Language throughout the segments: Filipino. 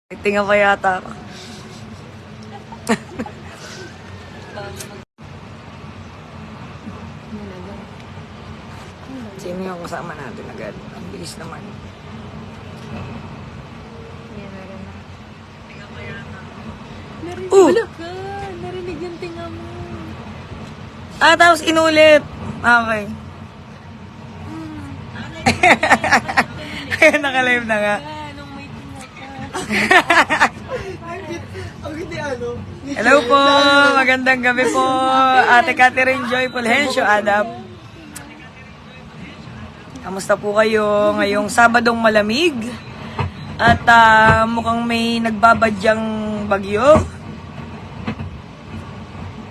Tingnan pa yata ako. Sino yung kasama natin agad? Ang bilis naman. Wala ka. Narinig yung tinga mo. Tapos inulit. Okay. Ayun, naka-live na nga. Nung may tinga ka. Hello po! Magandang gabi po. Ate Catherine Joy Fulgencio Adap. Kamusta po kayo ngayong Sabadong malamig? At mukhang may nagbabadyang bagyo.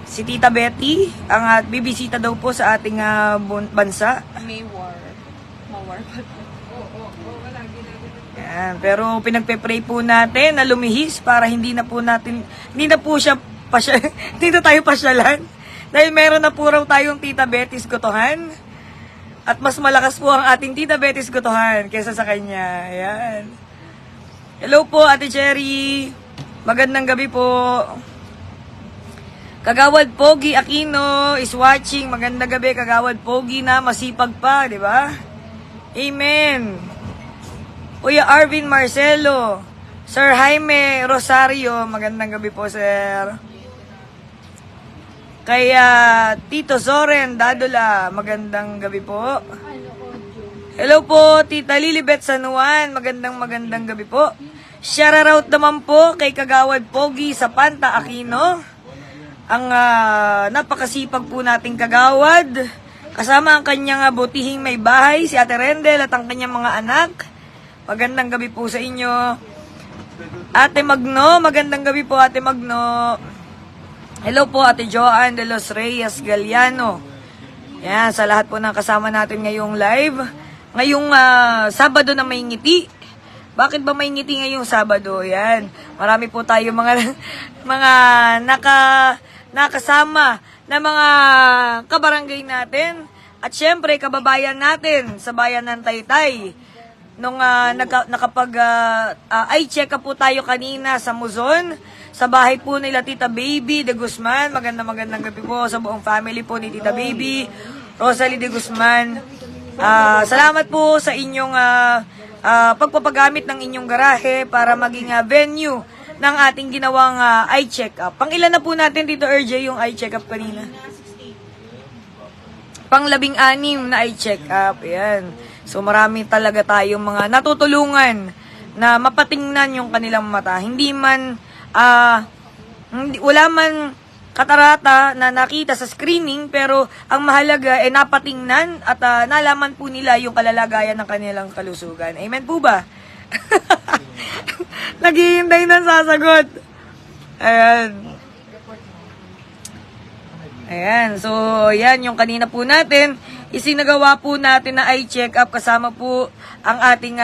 Si Tita Betty, ang bibisita daw po sa ating bansa. May war. Mawar pa. Yan, pero pinagpe-pray po natin na lumihis para hindi na po siya hindi na tayo pasyalan. Dahil meron na po raw tayong Tita Betty's Gotohan. At mas malakas po ang ating Tita Betty's Gotohan kaysa sa kanya. Ayan. Hello po, Ate Cherry. Magandang gabi po. Kagawad Pogi Aquino is watching. Magandang gabi, Kagawad Pogi na masipag pa, di ba? Amen. Kuya Arvin Marcelo. Sir Jaime Rosario. Magandang gabi po, sir. Kaya Tito Zoren Dadula. Magandang gabi po. Hello po, Tita Lilibet San Juan. Magandang gabi po. Shoutout naman po kay Kagawad Pogi sa Panta Aquino. Ang napakasipag po nating kagawad. Kasama ang kanyang butihing may bahay, si Ate Rendel at ang kanyang mga anak. Magandang gabi po sa inyo. Ate Magno, magandang gabi po Ate Magno. Hello po Ate Joanne de los Reyes Galiano. Yan, sa lahat po ng kasama natin ngayong live. Ngayong Sabado na may ngiti. Bakit ba may ngiti ngayong Sabado? Yan. Marami po tayo mga nakasama na mga kabarangay natin. At syempre, kababayan natin sa bayan ng Taytay. Nung eye check up po tayo kanina sa Muzon, sa bahay po nila Tita Baby de Guzman. Magandang gabi po sa buong family po ni Tita Baby, Rosalie de Guzman. Salamat po sa inyong pagpapagamit ng inyong garahe para maging venue ng ating ginawang eye check-up. Pang-ilan na po natin dito, RJ, yung eye check-up kanina? Pang-16 na eye check-up. Ayan. So, marami talaga tayong mga natutulungan na mapatingnan yung kanilang mata. Wala man katarata na nakita sa screening, pero ang mahalaga ay napatingnan at nalaman po nila yung kalalagayan ng kanilang kalusugan. Amen po ba? Naghihintay na sasagot. Ayan. So, yan yung kanina po natin. Isinagawa po natin na eye check-up kasama po ang ating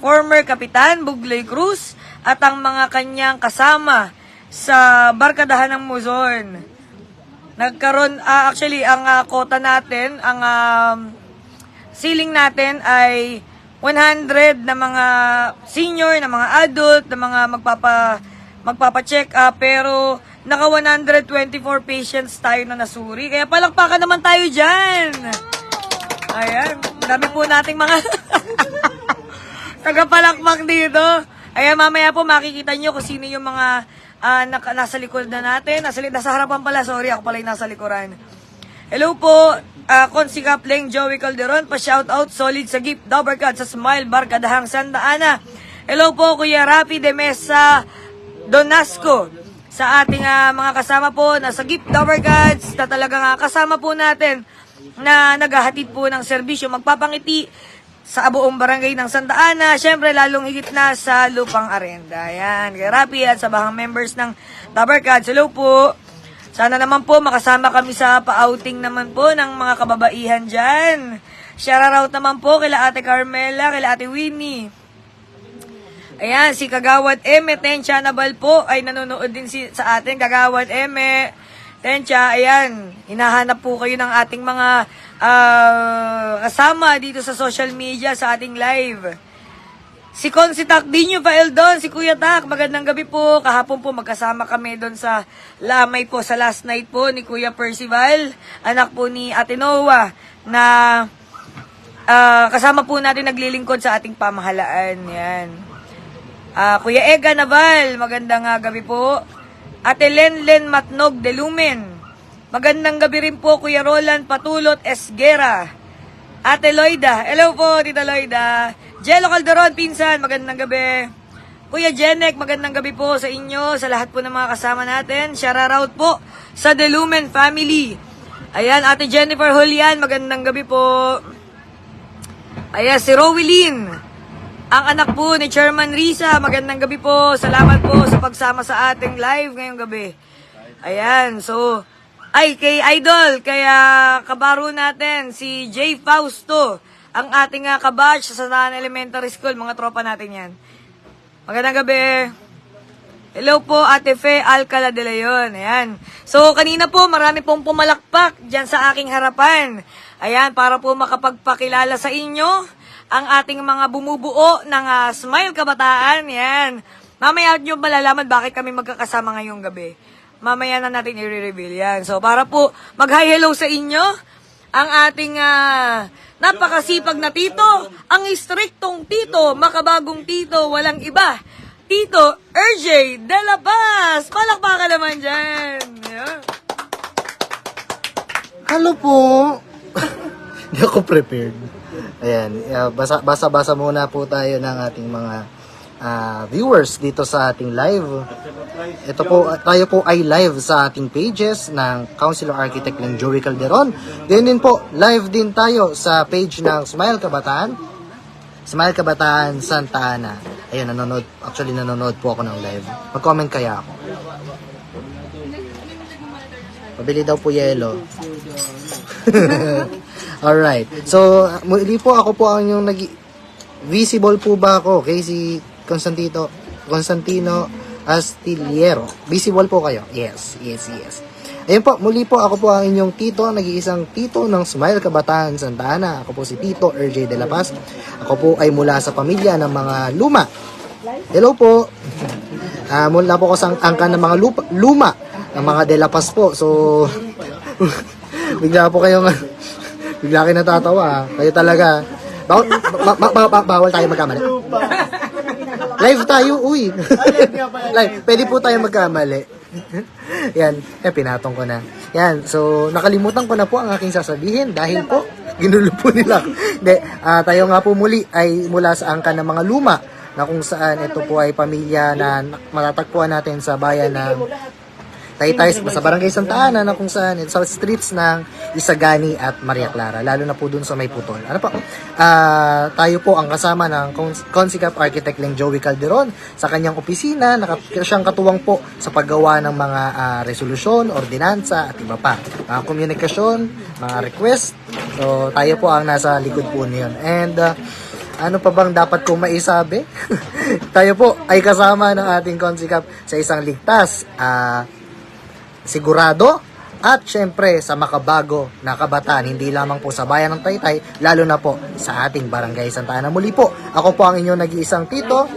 former kapitan, Bugloy Cruz, at ang mga kanyang kasama sa barkadahan ng Muzon. Nagkaroon, actually, ang kota natin, ang ceiling natin ay 100 na mga senior, na mga adult, na mga magpapa-check up, pero naka 124 patients tayo na nasuri. Kaya palakpakan naman tayo dyan. Ayan, dami po nating mga tagapalakpak dito. Ayan, mamaya po makikita nyo kung sino yung mga nasa likod na natin. Nasa harapan pala, sorry, ako pala yung nasa likuran. Hello po, Konsi Kapleng, Joey Calderon, pa-shoutout, solid sa gift, Dobercat sa Smile, Barkadahang Santa Ana. Hello po, Kuya Rapi de Mesa Donasco, sa ating mga kasama po na sa gift, Dobercats, na talagang kasama po natin na naghahatid po ng serbisyo, magpapangiti sa buong barangay ng Santa Ana, syempre lalong higit na sa Lupang Arenda. Ayan, Kuya Rapi at sa mga members ng Dobercats, hello po. Sana naman po makasama kami sa pa-outing naman po ng mga kababaihan dyan. Shoutout naman po kila Ate Carmela, kila Ate Winnie. Ayan, si Kagawad Eme Tencha Nabal po ay nanonood din sa atin. Kagawad Eme Tencha, ayan, hinahanap po kayo ng ating mga kasama dito sa social media sa ating live. Si Consitak Dinyo Faeldon, si Kuya Tak, magandang gabi po. Kahapon po magkasama kami doon sa Lamay po, sa last night po ni Kuya Percival, anak po ni Ate Noah, na kasama po natin naglilingkod sa ating pamahalaan. Yan. Kuya Ega Naval, magandang gabi po. Ate Lenlen Matnog de Lumen, magandang gabi rin po. Kuya Roland Patulot Esguera. Ate Loida, hello po, Tita Loida. Jello Calderon, pinsan, magandang gabi. Kuya Jenek, magandang gabi po sa inyo, sa lahat po ng mga kasama natin. Shoutout po sa The Lumen family. Ayan, Ate Jennifer Julian, magandang gabi po. Ayan, si Rowelyn, ang anak po ni Chairman Risa, magandang gabi po. Salamat po sa pagsama sa ating live ngayong gabi. Ayan, so, kay Idol, kaya kabaro natin, si J. Fausto, ang ating kabatch sa Sanahan Elementary School, mga tropa natin yan. Magandang gabi. Hello po, Ate Fe Alcala de Leon. Ayan. So, kanina po, marami pong pumalakpak dyan sa aking harapan. Ayan, para po makapagpakilala sa inyo ang ating mga bumubuo ng Smile Kabataan. Ayan. Mamaya nyo malalaman bakit kami magkakasama ngayong gabi. Mamaya na natin i-reveal yan. So, para po mag-hi hello sa inyo, ang ating napakasipag na tito, ang istriktong tito, makabagong tito, walang iba. Tito RJ De La Paz. Palakpakan naman dyan. Yeah. Hello po. Hindi ako prepared. Ayan, basa-basa muna po tayo ng ating mga viewers dito sa ating live. Ito po, tayo po ay live sa ating pages ng Councilor Architect ng Joey Calderon. Din po, live din tayo sa page ng Smile Kabataan. Smile Kabataan Santa Ana. Ayun, nanonood po ako ng live. Mag-comment kaya ako. Pabili daw po yelo. Alright. So, muli po ako po ang yung visible po ba ako kay si Constantino Astillero. Visible po kayo? Yes. Ayun po, muli po ako po ang inyong tito, nag-iisang tito ng Smile Kabataan Santa Ana. Ako po si Tito RJ De La Paz. Ako po ay mula sa pamilya ng mga luma. Hello po. Mula po ako sa angkan ng mga luma ng mga De La Paz po. So, bigla kayo natatawa. Kayo talaga. Bawal tayo magkamali. Live tayo, uy. Live. Pwede po tayo magkamali. Yan, pinatong ko na. Yan, so nakalimutan ko na po ang aking sasabihin dahil po ginulo po nila. Tayo nga po muli ay mula sa angkan ng mga luma na kung saan ito po ay pamilya na matatagpuan natin sa bayan ng Taytay, sa Barangay Santa Ana na kung saan sa streets ng Isagani at Maria Clara, lalo na po dun sa May Putol. Ano po? Tayo po ang kasama ng Consikap Architect Leng Joey Calderon sa kanyang opisina, siyang katuwang po sa paggawa ng mga resolusyon, ordinansa at iba pa. Mga komunikasyon, mga request. So, tayo po ang nasa likod po niyon. And ano pa bang dapat kong maisabi? Tayo po ay kasama ng ating Consikap sa isang ligtas, sigurado at syempre sa makabago na kabataan, hindi lamang po sa bayan ng Taytay, lalo na po sa ating Barangay Santa Ana. Muli po, ako po ang inyong nag-iisang tito.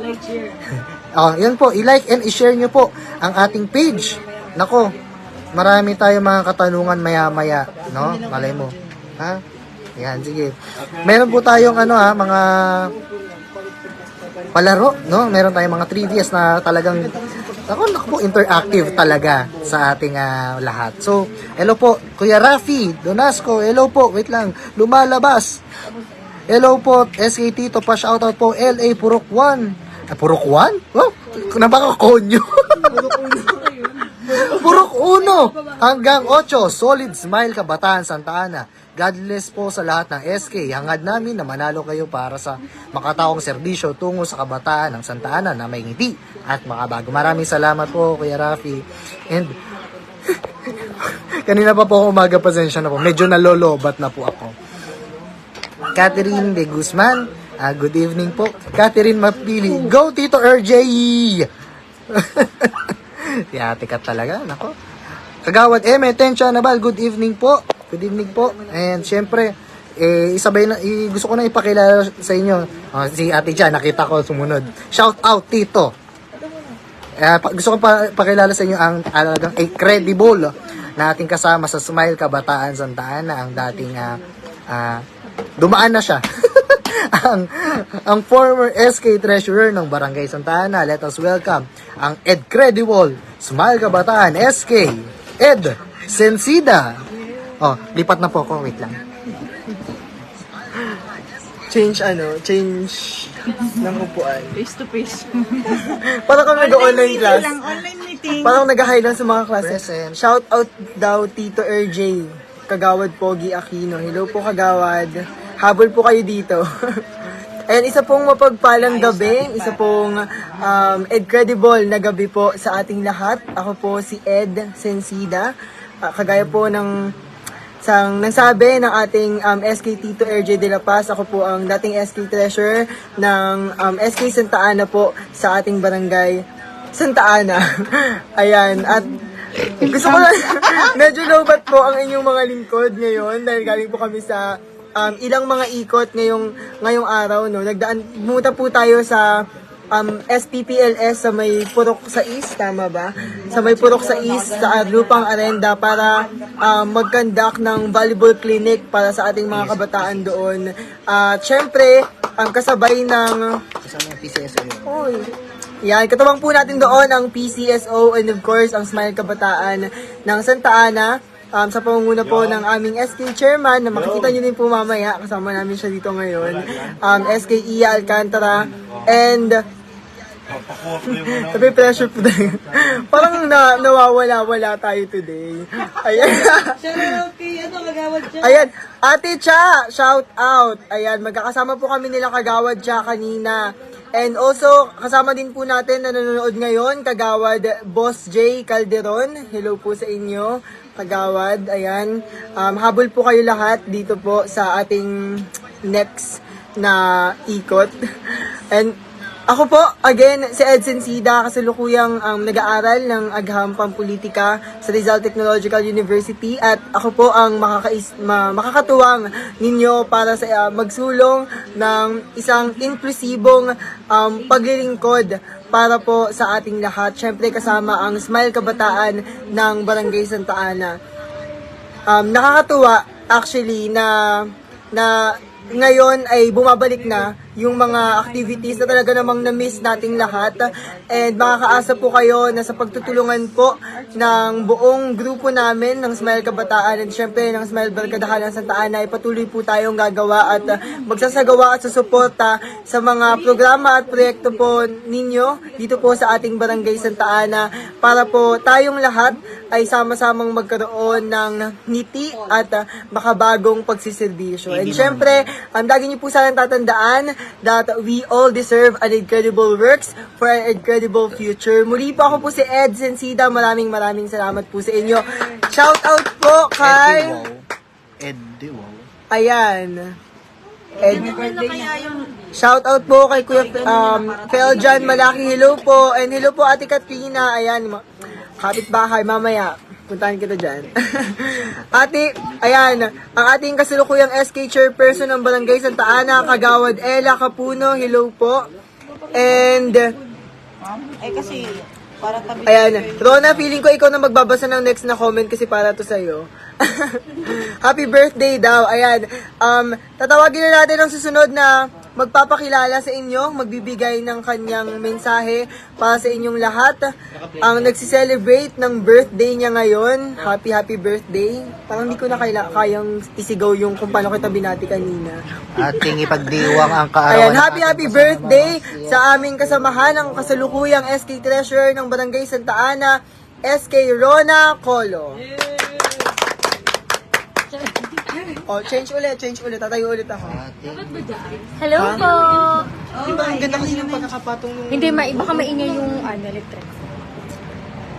Yun po, i-like and i-share nyo po ang ating page. Nako, marami tayong mga katanungan maya-maya, no? Malay mo. Ha? Yan, sige. Meron po tayong mga palaro, no? Meron tayong mga trivias na talagang Ako, interactive talaga sa ating lahat. So, hello po, Kuya Rafi Donasco, hello po, wait lang, lumalabas. Hello po, SK Tito, pa-shoutout po, LA Purok 1. Purok 1? Oh, nabakakonyo. Purok 1 hanggang 8, Solid Smile Kabataan Santa Ana. God bless po sa lahat ng SK. Hangad namin na manalo kayo para sa makataong serbisyo tungo sa kabataan ng Santa Ana na may ngiti at makabago. Maraming salamat po, Kuya Rafi. And kanina pa po umaga, pasensya na po. Medyo nalolobat na po ako. Catherine De Guzman, good evening po. Catherine Mapili, go Tito RJ! Ate ka talaga, nako. Kagawad Tensya Nabal, good evening po. Good evening po. And syempre, isabay na, gusto ko na ipakilala sa inyo. Si Ate Jan, nakita ko sumunod. Shout out, Tito. Gusto ko pakilala sa inyo ang talagang credible na ating kasama sa Smile Kabataan Santa Ana, ang dating dumaan na siya. ang former SK Treasurer ng Barangay Santa Ana. Let us welcome ang credible Smile Kabataan SK Ed Sensida. Lipat na po ako, wait lang. Change ng upuan. Face to face. Parang kami nag-online class. Online meeting. Parang nag-hi lang sa mga classes. Present. Shout out daw Tito RJ. Kagawad Pogi Aquino. Hello po Kagawad. Habol po kayo dito. Ayan, isa pong mapagpalang gabi. Isa pong credible na gabi po sa ating lahat. Ako po si Ed Sensida. Kagaya po ng nagsabi ng ating SK Tito RJ de la Paz. Ako po ang dating SK Treasurer ng SK Santa Ana po sa ating barangay Santa Ana. Ayan, at gusto ko lang, medyo lowbat po ang inyong mga lingkod ngayon dahil galing po kami sa ilang mga ikot ngayong araw. No? Pumunta po tayo sa SPPLS sa may Purok sa East, tama ba? Sa may Purok sa East, sa Lupang Arenda para mag-conduct ng volleyball clinic para sa ating mga kabataan doon. At syempre, kasabay ng... Kasama yung PCSO yun. Uy. Yan, katabang po natin doon ang PCSO and of course ang Smile Kabataan ng Santa Ana. Sa pangunguna po ng aming SK Chairman na makikita nyo din po mamaya. Kasama namin siya dito ngayon. SK Ia Alcantara and... Sabi pressure po tayo. Parang nawawala-wala tayo today. Ayan. Ayan. Ate Cha, shout out. Ayan, magkakasama po kami nila Kagawad Cha kanina. And also, kasama din po natin na nanonood ngayon, Kagawad Boss J Calderon. Hello po sa inyo, Kagawad. Ayan. Habol po kayo lahat dito po sa ating next na ikot. And ako po, again, si Ed Sensida, kasalukuyang nag-aaral ng Agham Pampolitika sa Rizal Technological University at ako po ang makakatuwang ninyo para sa magsulong ng isang inklusibong paglilingkod para po sa ating lahat. Siyempre kasama ang Smile Kabataan ng Barangay Santa Ana. Nakakatuwa actually na ngayon ay bumabalik na yung mga activities na talaga namang na-miss nating lahat. And makakaasa po kayo na sa pagtutulungan po ng buong grupo namin ng Smile Kabataan and syempre ng Smile Barkadahan ng Santa Ana ay patuloy po tayong gagawa at magsasagawa at susuporta sa mga programa at proyekto po ninyo dito po sa ating Barangay Santa Ana para po tayong lahat ay sama-samang magkaroon ng ngiti at makabagong pagsiservisyo. And syempre, lagi niyo po sana tatandaan that we all deserve an incredible works for an incredible future. Muli po ako po si Ed Sensida. Maraming salamat po sa inyo. Shout out po kay... Eddie Wow. Ayan. Shout out po kay Kuya Feljan Malaki. Hello po. And hello po Ate Katrina. Ayan. Kapitbahay. Mamaya. Puntahan kita dyan. Ate, ayan, ang ating kasalukuyang SK Chairperson ng Barangay Santa Ana, Kagawad Ella Capuno, hello po. And, kasi, para tabi. ayan, Rona, feeling ko ikaw na magbabasa ng next na comment kasi para to sa'yo. Happy birthday daw, ayan. Tatawagin na natin ang susunod na magpapakilala sa inyo, magbibigay ng kanyang mensahe para sa inyong lahat. Ang nagsiselebrate ng birthday niya ngayon. Happy birthday. Parang hindi ko na kayang isigaw yung kung paano kita binati kanina. Ating ipagdiwang ang kaarawan. Ayan, happy birthday sa aming kasamahan ng kasalukuyang SK Treasurer ng Barangay Santa Ana, SK Rona Colo. Change ulit. Tatayo ulit ako. Hello po! Di ba, ang ganda kasi ng pagkakapatong nung... Hindi, baka maingay yung electric.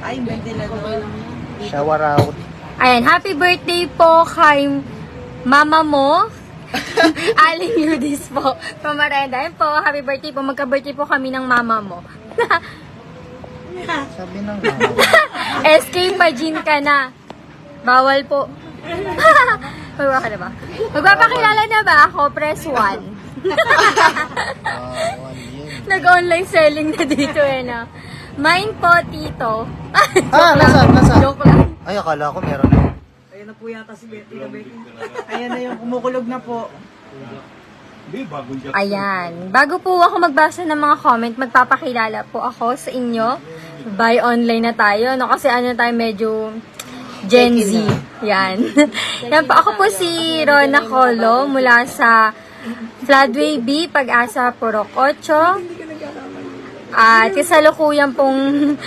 Ay, ventilador. Shower out. Ayan, happy birthday po kay mama mo. Aling Yudis po. Pamarenda. Ayan po, happy birthday po. Magka-birthday po kami ng mama mo. Sabi ng SK Pajin ka na. Bawal po. Magpapakilala ba? Magpapakilala na ba ako? Press 1. Nag-online selling na dito eh, no? Mine po, Tito. Nasaan? Joke lang. Ay, akala ko meron na. Ayan na po yata si Betty na Becky. Ayan na yung kumukulog na po. Ayan. Bago po ako magbasa ng mga comment, magpapakilala po ako sa inyo. By online na tayo, no? Kasi ano tayo, medyo Gen Z. Yan. Yan po. Ako po si Rona Colo mula sa Floodway B, Pag-asa, Purok 8. At kasalukuyan pong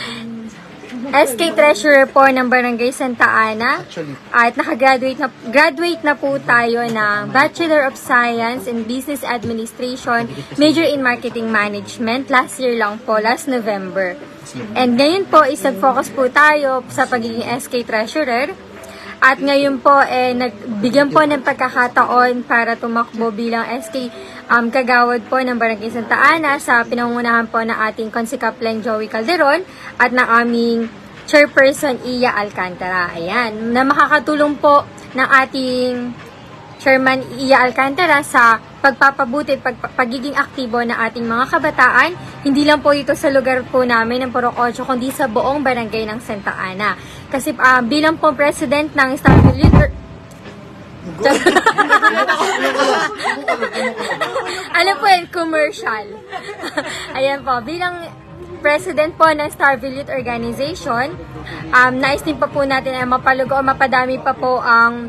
SK Treasurer po ng Barangay Santa Ana. At graduate na po tayo ng Bachelor of Science in Business Administration, major in Marketing Management. Last year lang po, last November. And ngayon po, nag-focus po tayo sa pagiging SK Treasurer. At ngayon po, nagbigyan po ng pagkakataon para tumakbo bilang SK Kagawad po ng Barangay Santa Ana sa pinangunahan po ng ating Consikapleng Joey Calderon at ng aming Chairperson Iya Alcantara. Ayan, na makakatulong po ng ating Chairman Iya Alcantara sa pagpapabuti at pagiging aktibo ng ating mga kabataan, hindi lang po ito sa lugar po namin ng Purok 8, kundi sa buong barangay ng Santa Ana. Kasi bilang po President ng Stanford Leader, ano po yun? Commercial. Ayan po, bilang President po ng Starville Youth Organization, nais din pa po natin ay mapalugo o mapadami pa po ang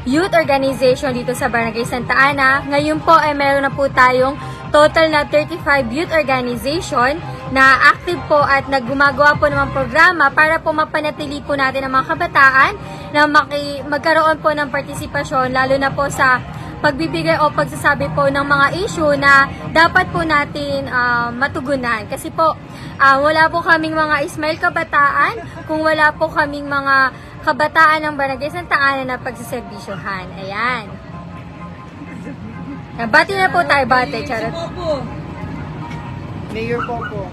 youth organization dito sa Barangay Santa Ana. Ngayon po ay meron na po tayong total na 35 youth organization na active po at naggumagawa po ng mga programa para po mapanatili po natin ang mga kabataan na magkaroon po ng partisipasyon, lalo na po sa pagbibigay o pagsasabi po ng mga issue na dapat po natin matugunan. Kasi po, wala po kaming mga Ismail kabataan kung wala po kaming mga kabataan ng Barangay Santa Ana na pagsiservisyohan. Ayan. Bati na po tayo, bati. Charot. Popo, Mayor Popo.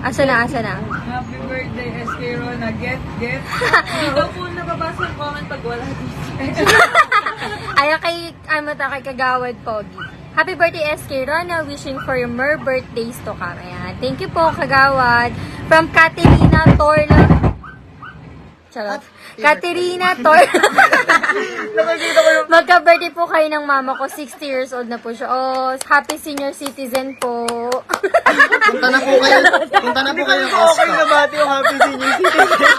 Asa na? happy birthday SK Rona. Get. Hindi daw po nababasa yung comment pag wala dito. Ay, kay Kagawad Pogi. Happy birthday, SK Rona. Wishing for your more birthdays to come. Ayan. Thank you po, Kagawad. From Caterina Torla. Charot. Caterina Torla. Magka-birthday po kayo ng mama ko. 60 years old na po siya. Oh, happy senior citizen po. Punta na po kayo ng Okay Oscar. na bati yung happy senior citizen.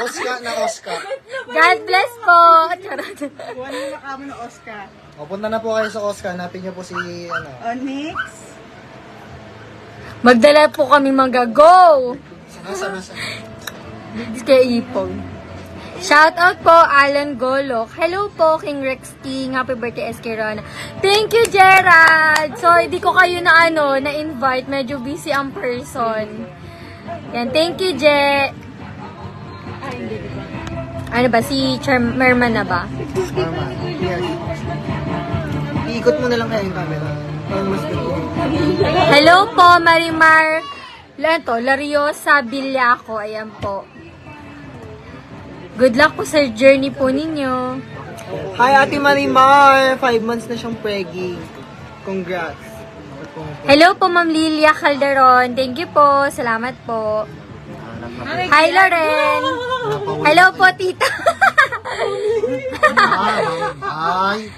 Oscar. God bless po. Charot. Kuha na kamo ng Oscar. O, punta na po kayo sa Oscar. Hanapin niyo po si, Onyx. Magdala po kami mag-go. Sana. Kaya ipong. Shout out po, Alan Golok. Hello po, King Rex King. Happy birthday, SK Rona. Thank you, Gerald. So, hindi ko kayo na-invite. Medyo busy ang person. Yan, thank you, Je. Ano ba, si Merman na ba? Normal. Yes. Iikot mo na lang kayo yung camera. Mas Hello po, Marimar. Lariosa Billaco. Ayan po. Good luck po sa journey po ninyo. Hi, Ate Marimar. 5 months na siyang preggy. Congrats. Hello po, Ma'am Lilia Calderon. Thank you po. Salamat po. Hi, Loren. Hello po, tita. Ay.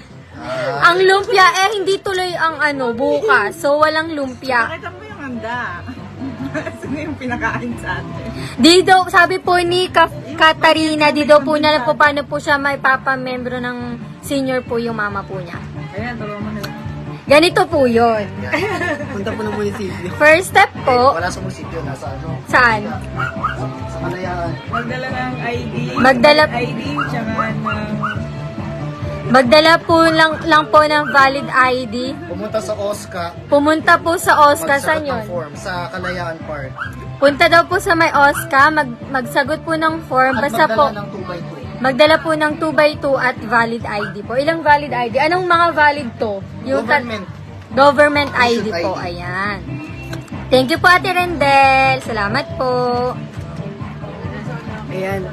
Ang lumpia, hindi tuloy ang bukas. So, walang lumpia. Pakita mo yung handa. Sino yung pinakain sa atin? Di daw, sabi po ni Katarina, di daw po na po paano po siya may papamembro ng senior po yung mama po niya. Ayan, tulungan mo nila. Ganito po yun. Punta po ng munisipyo. First step po, Wala sa munisipyo. Nasa saan? Sa Kalayaan. Magdala ng ID. Magdala- ID, tsaka ng... Magdala po lang po ng valid ID. Pumunta sa Oscar. Pumunta po sa Oscar. Magsagot Saan ng yun? form sa Kalayaan Park. Punta daw po sa may Oscar. Magsagot po ng form. At Basta po, magdala ng 2x2. magdala po ng 2x2 at valid ID po. Ilang valid ID? Anong mga valid to? Government. Government ID Issued po. ID. Ayan. Thank you po, Ate Rendel. Salamat po. Ayan.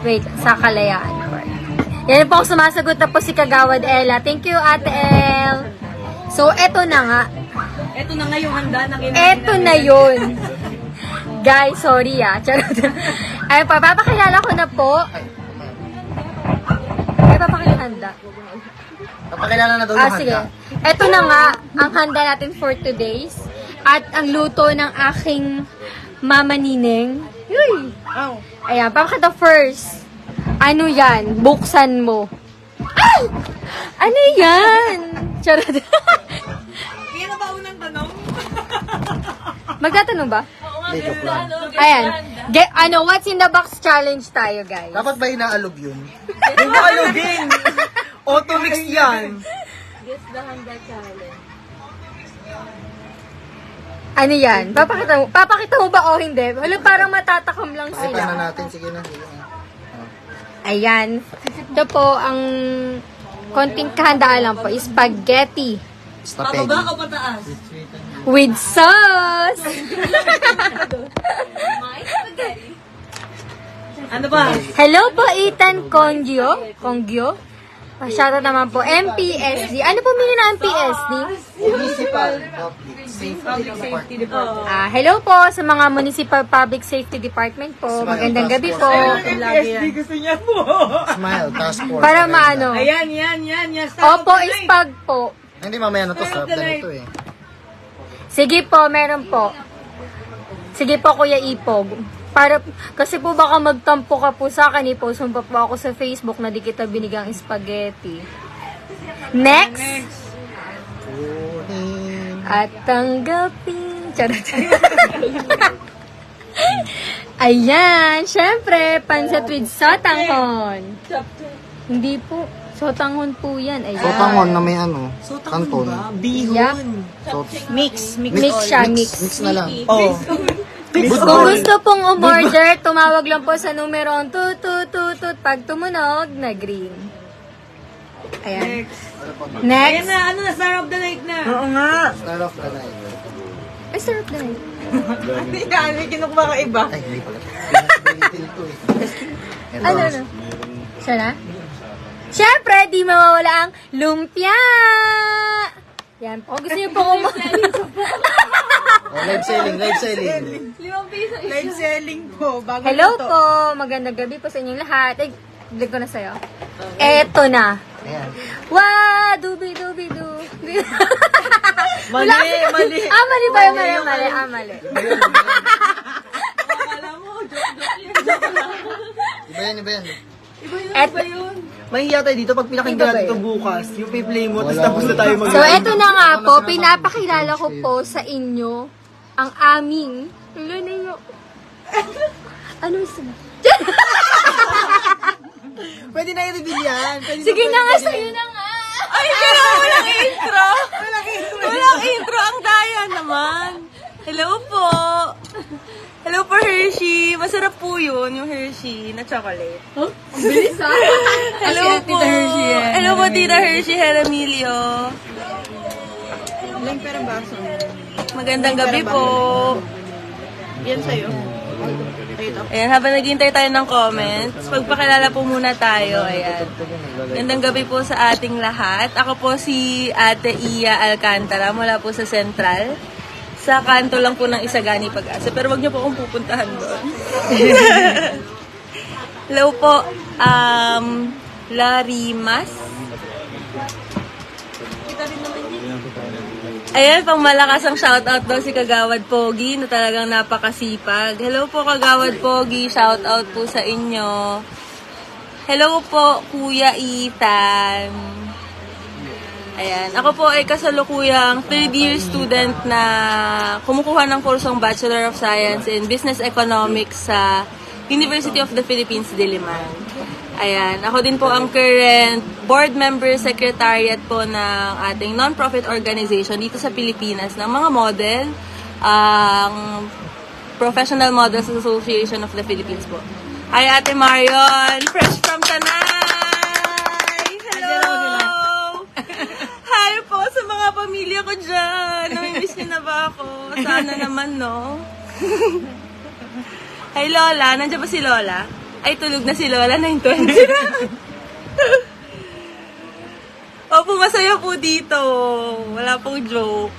Wait, sa Kalayaan Park. Yan po ang sumasagot na po si Kagawad Ella. Thank you, Ate El. So, eto na nga. Ito na nga yung handa na Eto na yun. Guys, sorry Charot. Ay, papakilala ko na po. Ay, papakilala handa. Papakilala na daw yung Sige. handa. Eto na nga, ang handa natin for today's. At ang luto ng aking Mama Nineng. Yuy! Ayan, papakita first. Ano yan? Buksan mo. Ay! Ano yan? Charot. Yan na ba unang tanong? Magtatanong ba? Hindi, joke lang. Ayan. What's in the box challenge tayo, guys? Dapat ba inaalog yun? Hindi mo alugin. Auto-mix yan. Ano yan? Papakita mo ba o hindi? Wala, parang matatakam lang Pakita na sila. natin. Sige na. Sige na. Ayan. Ito po, ang konting kahandaan lang po, is spaghetti Stapegi. Pababa o pataas? with sauce. Ano ba? Hello po, Ethan Kongyo. Shoutout naman po, MPSD. Ano po meaning ng MPSD? Municipal Public Safety Department. Hello po sa mga Municipal Public Safety Department po. Magandang gabi po. Gusto niya po. Smile, task force. Para maano. Ayan, yan. Start Opo, of the night. ispag po. Hindi mamaya na to. Sarap na nito eh. Sige po, meron po. Sige po, Kuya Ipog. Kasi po baka magtampo ka po sa akin, ipost mo pa po ako sa Facebook na di kita binigang spaghetti. Next! At tanggapin. Charot. Ayan, syempre, pancit with sotanghon. Hindi po, sotanghon po yan. Ayan. Sotanghon na may ano, kanton. Yup. Mix. Mix siya, mix. Mix na lang. Oh. Kung gusto pong umorder, tumawag lang po sa numerong tutututut. Pag tumunog, na green. Ayan. Ayan Next. na, ano na, start of the night na. Oo nga. Start off the night. Ay, sarap na yun. Hindi ka, may kinukuha ka iba. Ay, hindi pala. Pinag-little to eh. Ito. Ano? Siya na? Siyempre, di mawawala ang lumpia! Yan po. Gusto niyo po Oh, live selling. Live selling po. Bago Hello na to. po. Magandang gabi po sa inyong lahat. Ay, bigay ko na sa'yo. Eto na. Ayan. Wow! Dubi-dubi-du. Mali. Mali ba yun? Mali. Iba yan. Mahihiya tayo dito pag pinakinggan natin ito bukas. Yung play mo, tapos tapos na tayo mag- So, eto na nga po. Pinapakilala ko po sa inyo ang aming... Ano isa na? Pwede na i-reveal yan. Sige na nga, sa'yo na nga. Ay, kailangan walang intro. Walang intro. Ang daya naman. Hello po. Hello po, Hershey. Masarap po yun, yung Hershey na chocolate. Ang bilis ha? Hello po. Hello po, Tita Hershey Jaramillo. Lang pero baso. Magandang gabi po. Yan sa'yo. Ayan, habang naghihintay tayo ng comments, pagpakilala po muna tayo. Ayan. Magandang gabi po sa ating lahat. Ako po si Ate Iya Alcantara mula po sa Central. Sa kanto lang po ng Isagani Pag-asa. Pero wag niyo po akong pupuntahan doon. Hello po, Larimas. Ayan, pang malakas ang shoutout daw si Kagawad Pogi na talagang napakasipag. Hello po Kagawad Pogi, shoutout po sa inyo. Hello po Kuya Ethan. Ayan, ako po ay kasalukuyang third year student na kumukuha ng kursong Bachelor of Science in Business Economics sa University of the Philippines, Diliman. Ayan, ako din po ang current board member secretariat po ng ating non-profit organization dito sa Pilipinas ng mga model, ang Professional Models Association of the Philippines po. Hi Ate Marion, fresh from Tanay! Hello! Hi po sa mga pamilya ko dyan. Namimiss niyo na ba ako? Sana naman, no? Hi Lola, nandiyan ba si Lola? Ay, tulog na si Lola, 9:20 na. Opo, masaya po dito. Wala pong joke.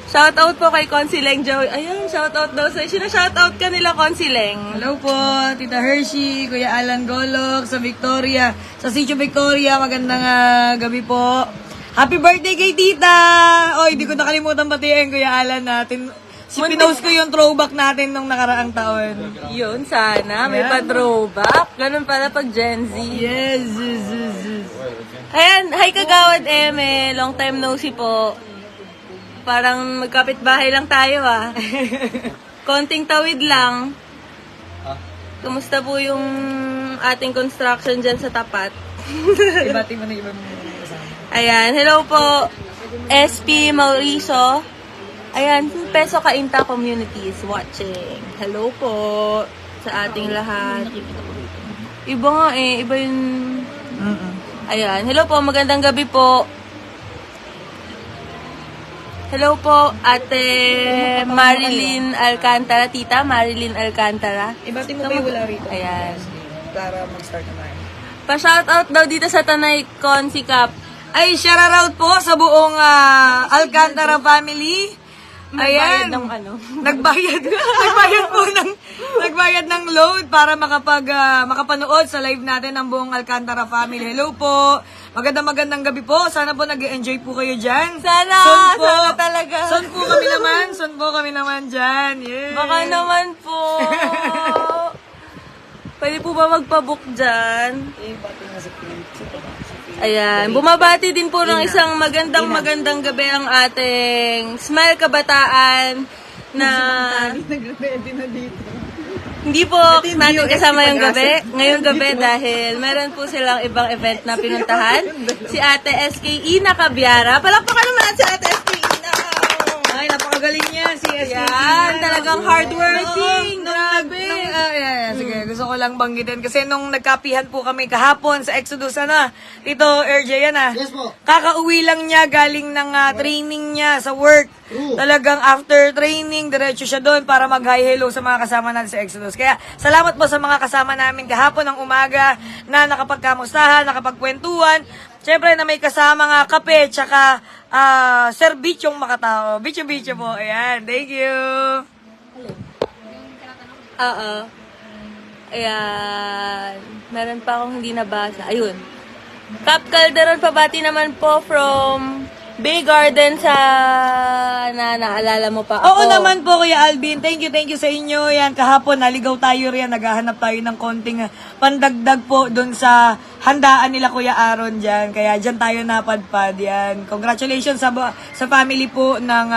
Shoutout po kay Consileng Joey. Ayun, shoutout daw sa shoutout ka nila, Consileng. Hello po, Tita Hershey, Kuya Alan Golok, sa Victoria, sa Sitio Victoria, magandang gabi po. Happy birthday kay Tita! Oy, di ko nakalimutan batiin, Kuya Alan natin. Pinost ko yung throwback natin nung nakaraang taon. Yun, sana. May Ayan. pa-throwback. Ganun pala pag Gen Z. Yes, yes, yes, yes. Ayan, hi Kagawad Eme. Long time no see po. Parang magkapit-bahay lang tayo ah. Konting tawid lang. Kumusta po yung ating construction dyan sa tapat? Ibati mo na iba mo kasama. Ayan, hello po. SP Mauricio. Ayan, Peso Kainta Community is watching. Hello po sa ating lahat. Iba nga eh, iba yung... Ayan, hello po, magandang gabi po. Hello po, Ate Marilyn Alcantara, Tita Marilyn Alcantara. Ibati mo ba yung wala rito? Ayan. Para mag-start na tayo. Pa-shoutout daw dito sa Tanay Consi-Cap. Ay, shoutout po sa buong Alcantara family. Ayan. Nagbayad ng ano? Nagbayad ng load para makapanood sa live natin ng buong Alcantara family. Hello po. Magandang gabi po. Sana po nag-enjoy po kayo dyan. Sana, Son po. sana talaga. Son po kami naman dyan. Yeah. Baka naman po. Pwede po ba magpabook dyan? Ayan, bumabati din po ng isang magandang gabi ang ating Smile Kabataan na Nag-ready na dito. hindi po natin kasama yung gabi, ngayong gabi dahil meron po silang ibang event na pinuntahan. Si Ate SK Ina Cabiara. Palakpakan naman si Ate SK Ina. Ay, napakagaling niya si SK. Yan, talagang hardworking. Grabe. Sige, gusto ko lang banggitin kasi nung nagkapihan po kami kahapon sa Exodus, Tito RJ, Yes po. kakauwi lang niya galing ng training niya sa work. Talagang after training, diretso siya doon para mag-hi hello sa mga kasama natin sa Exodus. Kaya salamat po sa mga kasama namin kahapon ng umaga na nakapagkamustahan, nakapagkwentuhan. Siyempre na may kasama nga kape, tsaka serbisyong makatao. Bicho-bicho po. Ayan, thank you. Oo. Ayan. Meron pa akong hindi nabasa. Ayun. Cap Calderon, pabati naman po from Bay Garden sa naalala mo pa ako. Oo naman po, Kuya Alvin. Thank you sa inyo. Yan, kahapon, naligaw tayo riyan. Naghahanap tayo ng konting pandagdag po dun sa handaan nila, Kuya Aaron, dyan. Kaya dyan tayo napadpad. Yan. Congratulations sa family po ng...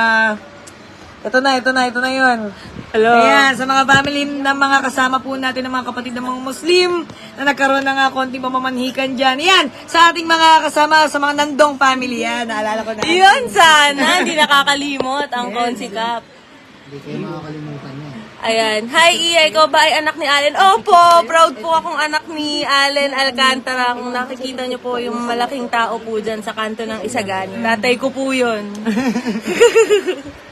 ito na yun. Hello. Ayan, sa mga family ng mga kasama po natin, ng mga kapatid ng mga Muslim na nagkaroon ng konting pamamanhikan dyan. Yan, sa ating mga kasama, sa mga Nandong family. Yan, naalala ko na. Yun, sana. Hindi nakakalimot ang Consi-Cap. Hindi kayo makakalimutan niya. Ayan. Hi, Iya. Ikaw ba ay anak ni Allen? Opo, proud po akong anak ni Allen Alcantara. Kung nakikita niyo po yung malaking tao po dyan sa kanto ng Isagani. Tatay ko po yun.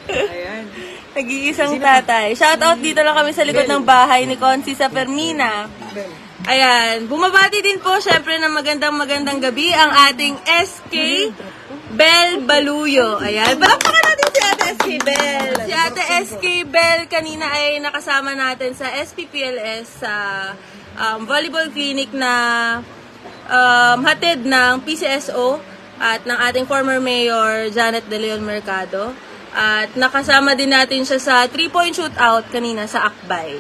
Ayan. Nag-iisang tatay. Shoutout dito lang kami sa likod ng bahay ni Consi sa Fermina. Ayan. Bumabati din po, syempre, ng magandang gabi ang ating SK Bel Baluyo. Ayan. Palakpakan natin si Ate SK Bel. Si Ate SK Bel kanina ay nakasama natin sa SPPLS sa volleyball clinic na hatid ng PCSO at ng ating former mayor Janet De Leon Mercado. At nakasama din natin siya sa 3-point shootout kanina sa Akbay.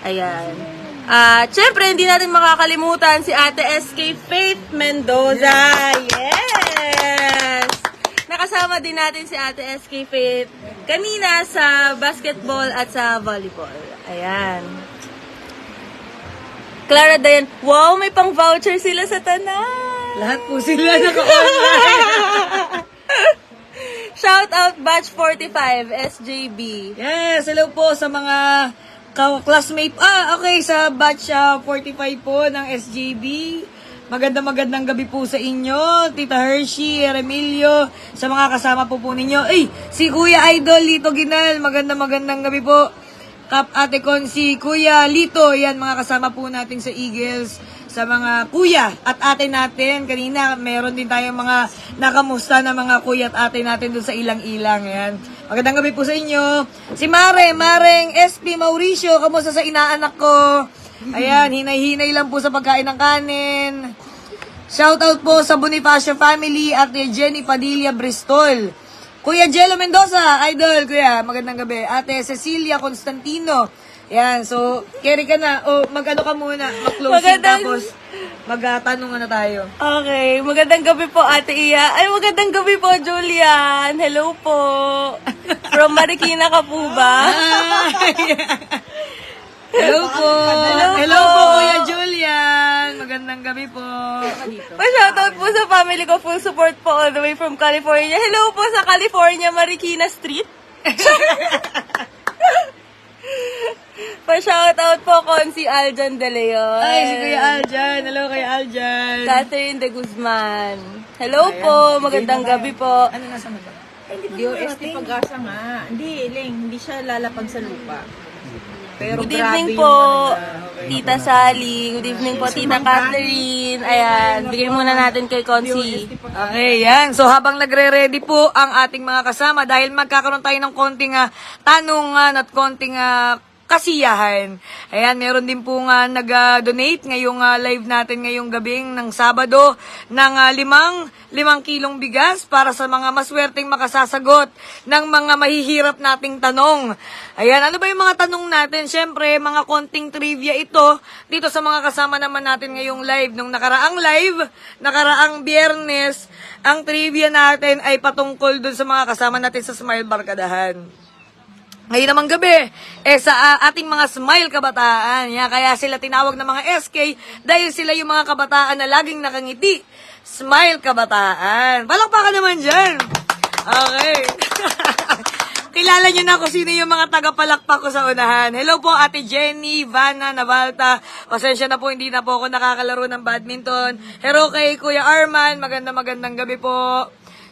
Ayan. At syempre, hindi natin makakalimutan si Ate SK Faith Mendoza. Yes! Nakasama din natin si Ate SK Faith kanina sa basketball at sa volleyball. Ayan. Clara Dayan, wow, may pang voucher sila sa Tanay. Lahat po sila naka-online. Shout out Batch 45, SJB. Yes, hello po sa mga classmate. Okay, sa batch 45 po ng SJB. Magandang gabi po sa inyo, Tita Hershey, Remilio, sa mga kasama po ninyo. Si Kuya Idol Lito Ginal, magandang gabi po. Kap Ate Consi, Kuya Lito, yan mga kasama po natin sa Eagles, sa mga kuya at ate natin. Kanina, meron din tayong mga nakamusta na mga kuya at ate natin dun sa ilang-ilang. Yan. Magandang gabi po sa inyo. Si Mareng SP Mauricio, kamusta sa inaanak ko? Ayan, hinay-hinay lang po sa pagkain ng kanin. Shoutout po sa Bonifacio family at Jenny Padilla Bristol. Kuya Jello Mendoza, idol, kuya, magandang gabi. Ate Cecilia Constantino. Yan, so, carry ka na. O, mag-ano ka muna, mag-closing tapos mag-tanungan na tayo. Okay, magandang gabi po Ate Iya. Ay, magandang gabi po Julian. Hello po. From Marikina ka po ba? Hello po. Hello po, Kuya Julian. Magandang gabi po. Pa-shoutout po sa family ko. Full support po all the way from California. Hello po sa California, Marikina Street. Pa-shoutout po si Aljan De Leon. Ay, si Kuya Aljan. Hello, Kuya Aljan. Catherine De Guzman. Hello po, magandang gabi po. Ano nasa mo ba? DOST pag-asa nga. Hindi, Leng, hindi siya lalapag sa lupa. Pero Good grabe evening yung po, ano, Tita Sally. Good evening po, Tita Catherine. Ayan, bigyan muna natin kay Consi. Okay, yan. So, habang nagre-ready po ang ating mga kasama, dahil magkakaroon tayo ng konting tanungan at konting kasiyahan. Ayan, meron din po nga nag-donate ngayong live natin ngayong gabing ng Sabado ng 5 kilong bigas para sa mga maswerteng makasasagot ng mga mahihirap nating tanong. Ayan, ano ba yung mga tanong natin? Siyempre, mga konting trivia ito dito sa mga kasama naman natin ngayong live. Nung nakaraang Biyernes, ang trivia natin ay patungkol dun sa mga kasama natin sa Smile Barkadahan. Ngayon namang gabi, sa ating mga Smile Kabataan. Kaya sila tinawag na mga SK dahil sila yung mga kabataan na laging nakangiti. Smile Kabataan. Palakpakan naman dyan. Okay. Kilala nyo na kung sino yung mga tagapalakpak ko sa unahan. Hello po, Ate Jenny, Vanna, Navalta. Pasensya na po, hindi na po ako nakakalaro ng badminton. Hello kay Kuya Arman, magandang gabi po.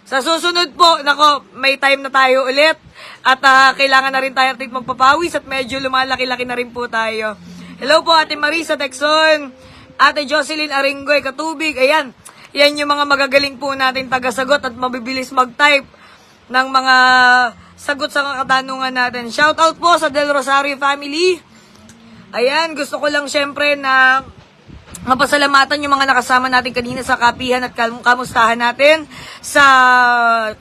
Sa susunod po, nako, may time na tayo ulit. At kailangan na rin tayo magpapawis at medyo lumalaki-laki na rin po tayo. Hello po, Ate Marisa Texon, Ate Jocelyn Aringoy Katubig. Ayan, yan yung mga magagaling po natin tagasagot at mabibilis mag-type ng mga sagot sa katanungan natin. Shout out po sa Del Rosario family. Ayan, gusto ko lang syempre na mapasalamatan yung mga nakasama natin kanina sa kapihan at kamustahan natin sa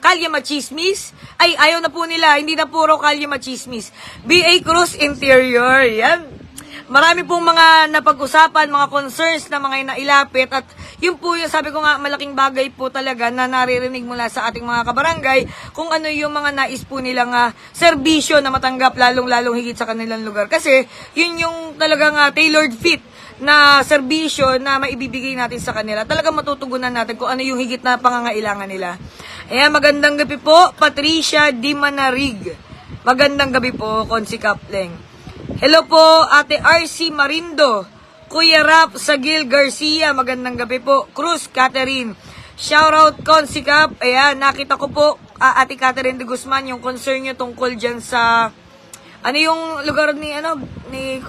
Kalye Machismis. Ay, ayaw na po nila, hindi na puro Kalye Machismis. BA Cruz Interior, yan. Marami pong mga napag-usapan, mga concerns na mga nailapit at yun po yung sabi ko nga malaking bagay po talaga na naririnig mula sa ating mga kabarangay kung ano yung mga nais po nilang serbisyo na matanggap lalong-lalong higit sa kanilang lugar. Kasi yun yung talagang tailored fit na serbisyo na maibibigay natin sa kanila. Talagang matutugunan natin kung ano yung higit na pangangailangan nila. Ayan, magandang gabi po, Patricia Di Manarig. Magandang gabi po, Consi Kapleng. Hello po, Ate RC Marindo. Kuya Rap Sagil Garcia, magandang gabi po. Cruz Catherine. Shoutout Consi Cap. Ayan, nakita ko po, Ate Catherine de Guzman, yung concern nyo tungkol dyan sa... Ano yung lugar ni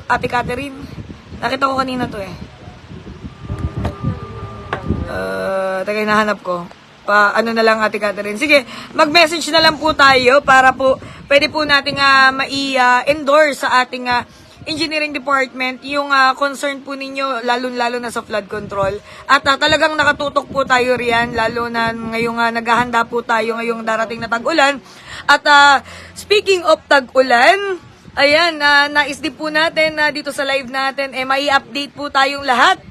Ate Catherine? Nakita ko kanina to Taga hinahanap ko. Ano na lang Ate Catherine. Sige, mag-message na lang po tayo para po pwede po nating mai-endorse sa ating engineering department yung concern po ninyo lalo na sa flood control. At talagang nakatutok po tayo riyan lalo na ngayong naghahanda po tayo ngayong darating na tag-ulan. At speaking of tag-ulan, ayan, nais din po natin dito sa live natin, mai-update po tayong lahat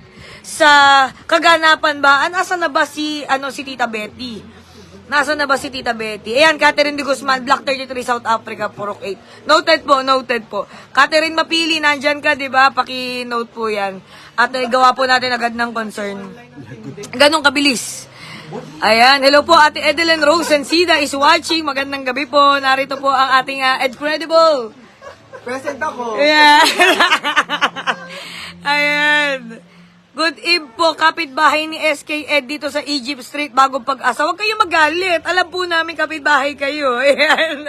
sa kaganapan ba. Nasaan na ba si Tita Betty? Nasaan na ba si Tita Betty? Ayan, Catherine de Guzman, Block 33, South Africa, Purok 8. Noted po. Catherine Mapili, nandyan ka, di ba? Paki-note po yan. At gawa po natin agad ng concern. Ganong kabilis. Ayan, hello po, Ate Edeline Rose Sensida is watching. Magandang gabi po. Narito po ang ating Edcredible. Present ako. Ayan. Ayan. Good eve po, kapitbahay ni SK Ed dito sa Egypt Street, Bagong Pag-asa. Huwag kayong magalit. Alam po namin kapitbahay kayo. Ayan.